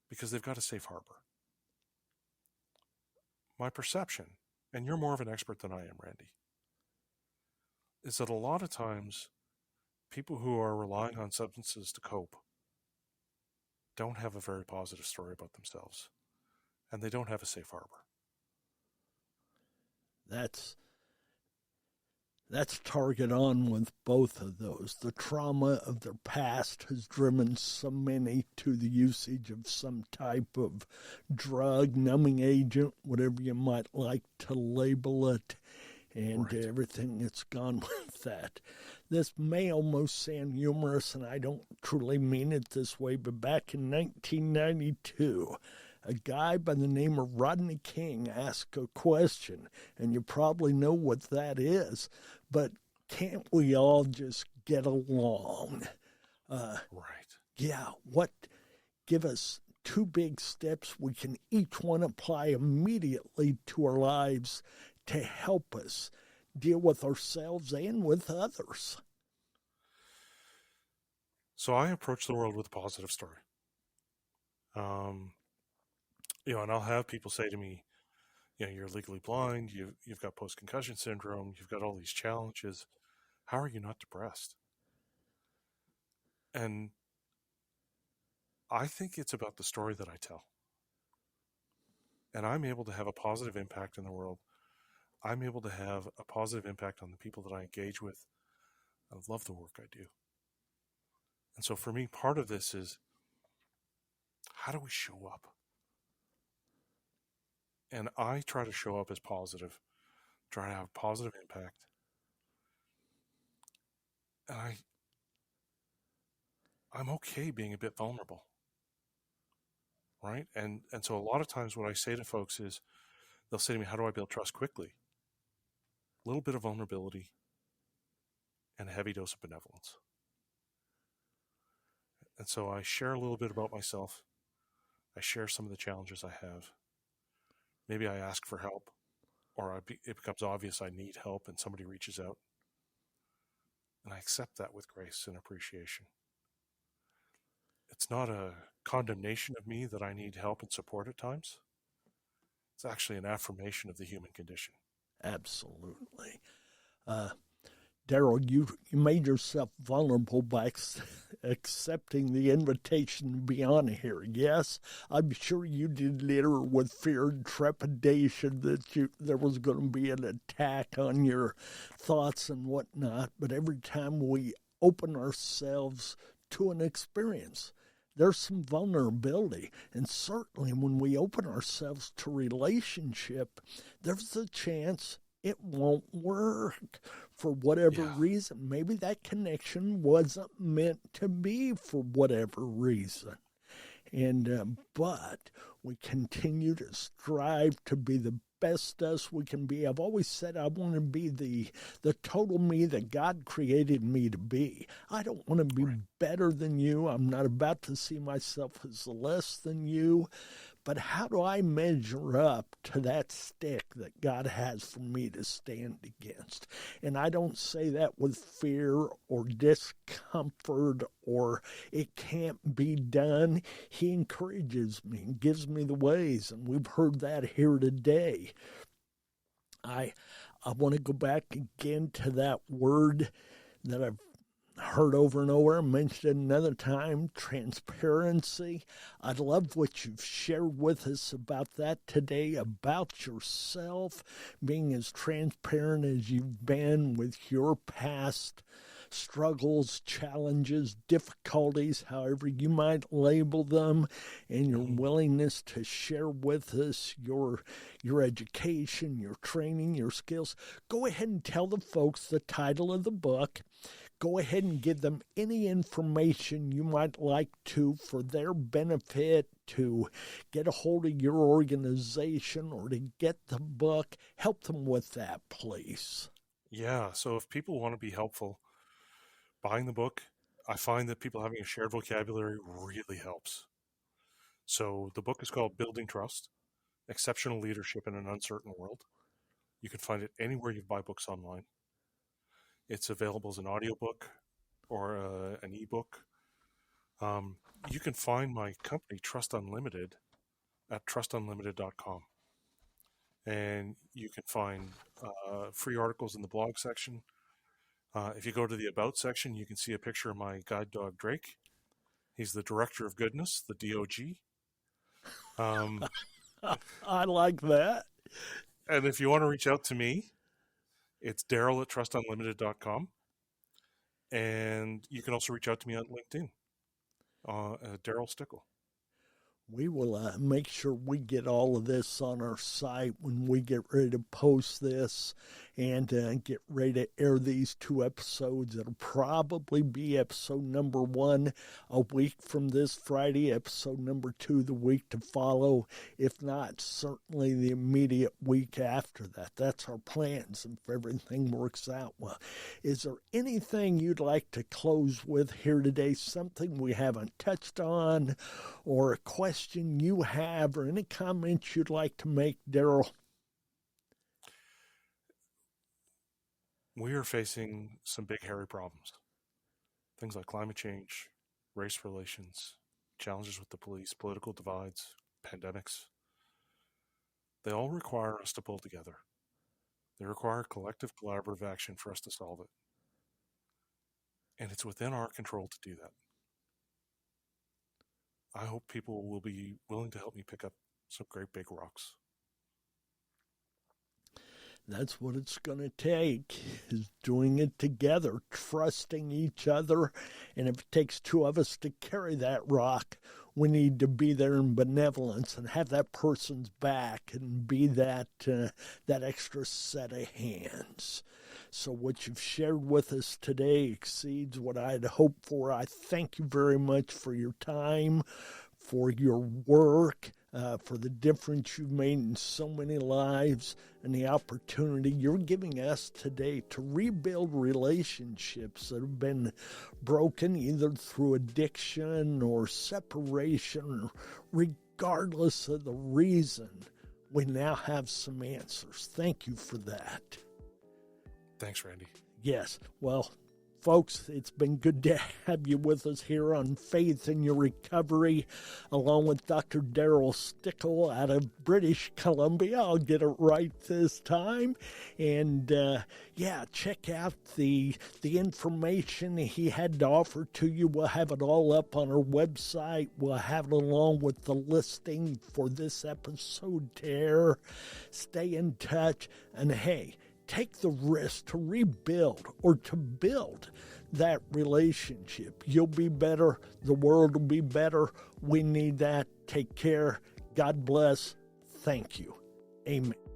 because they've got a safe harbor. My perception, and you're more of an expert than I am, Randy, is that a lot of times people who are relying on substances to cope don't have a very positive story about themselves, and they don't have a safe harbor. That's target on with both of those. The trauma of their past has driven so many to the usage of some type of drug, numbing agent, whatever you might like to label it. and everything that's gone with that. This may almost sound humorous, and I don't truly mean it this way, but back in 1992, a guy by the name of Rodney King asked a question, and you probably know what that is, but can't we all just get along? Yeah, give us 2 big steps we can each one apply immediately to our lives to help us deal with ourselves and with others. So I approach the world with a positive story. And I'll have people say to me, you're legally blind, you've got post-concussion syndrome, you've got all these challenges. How are you not depressed? And I think it's about the story that I tell. And I'm able to have a positive impact in the world. I'm able to have a positive impact on the people that I engage with. I love the work I do. And so for me, part of this is, how do we show up? And I try to show up as positive, try to have a positive impact. And I'm okay being a bit vulnerable, right? And so a lot of times what I say to folks is, they'll say to me, how do I build trust quickly? A little bit of vulnerability and a heavy dose of benevolence. And so I share a little bit about myself. I share some of the challenges I have. Maybe I ask for help, or it becomes obvious I need help and somebody reaches out. And I accept that with grace and appreciation. It's not a condemnation of me that I need help and support at times. It's actually an affirmation of the human condition. Absolutely. Darryl, you made yourself vulnerable by accepting the invitation to be on here. Yes, I'm sure you did litter with fear and trepidation that there was going to be an attack on your thoughts and whatnot. But every time we open ourselves to an experience, there's some vulnerability. And certainly when we open ourselves to relationship, there's a chance it won't work for whatever reason. Maybe that connection wasn't meant to be for whatever reason. And but we continue to strive to be the best us we can be. I've always said I want to be the total me that God created me to be. I don't want to be better than you. I'm not about to see myself as less than you. But how do I measure up to that stick that God has for me to stand against? And I don't say that with fear or discomfort or it can't be done. He encourages me and gives me the ways, and we've heard that here today. I want to go back again to that word that I've heard over and over, mentioned another time, transparency. I love what you've shared with us about that today, about yourself, being as transparent as you've been with your past struggles, challenges, difficulties, however you might label them, and your willingness to share with us your education, your training, your skills. Go ahead and tell the folks the title of the book. Go ahead and give them any information you might like to for their benefit, to get a hold of your organization or to get the book. Help them with that, please. Yeah, so if people want to be helpful, buying the book, I find that people having a shared vocabulary really helps. So the book is called Building Trust, Exceptional Leadership in an Uncertain World. You can find it anywhere you buy books online. It's available as an audiobook or an ebook. You can find my company, Trust Unlimited, at trustunlimited.com. And you can find free articles in the blog section. If you go to the About section, you can see a picture of my guide dog, Drake. He's the Director of Goodness, the DOG. I like that. And if you want to reach out to me, it's Darryl at trustunlimited.com. And you can also reach out to me on LinkedIn, Darryl Stickel. We will make sure we get all of this on our site when we get ready to post this and get ready to air these 2 episodes. It'll probably be episode number 1 a week from this Friday, episode number 2 the week to follow. If not, certainly the immediate week after that. That's our plans if everything works out well. Is there anything you'd like to close with here today? Something we haven't touched on, or a question you have, or any comments you'd like to make, Darryl? We are facing some big, hairy problems. Things like climate change, race relations, challenges with the police, political divides, pandemics. They all require us to pull together. They require collective, collaborative action for us to solve it. And it's within our control to do that. I hope people will be willing to help me pick up some great big rocks. That's what it's going to take, is doing it together, trusting each other. And if it takes 2 of us to carry that rock, we need to be there in benevolence and have that person's back and be that extra set of hands. So what you've shared with us today exceeds what I'd hoped for. I thank you very much for your time, for your work, for the difference you've made in so many lives, and the opportunity you're giving us today to rebuild relationships that have been broken either through addiction or separation. Regardless of the reason, we now have some answers. Thank you for that. Thanks, Randy. Yes. Well, folks, it's been good to have you with us here on Faith in Your Recovery, along with Dr. Darryl Stickel out of British Columbia. I'll get it right this time. And, check out the information he had to offer to you. We'll have it all up on our website. We'll have it along with the listing for this episode to air. Stay in touch. And, hey, take the risk to rebuild or to build that relationship. You'll be better. The world will be better. We need that. Take care. God bless. Thank you. Amen.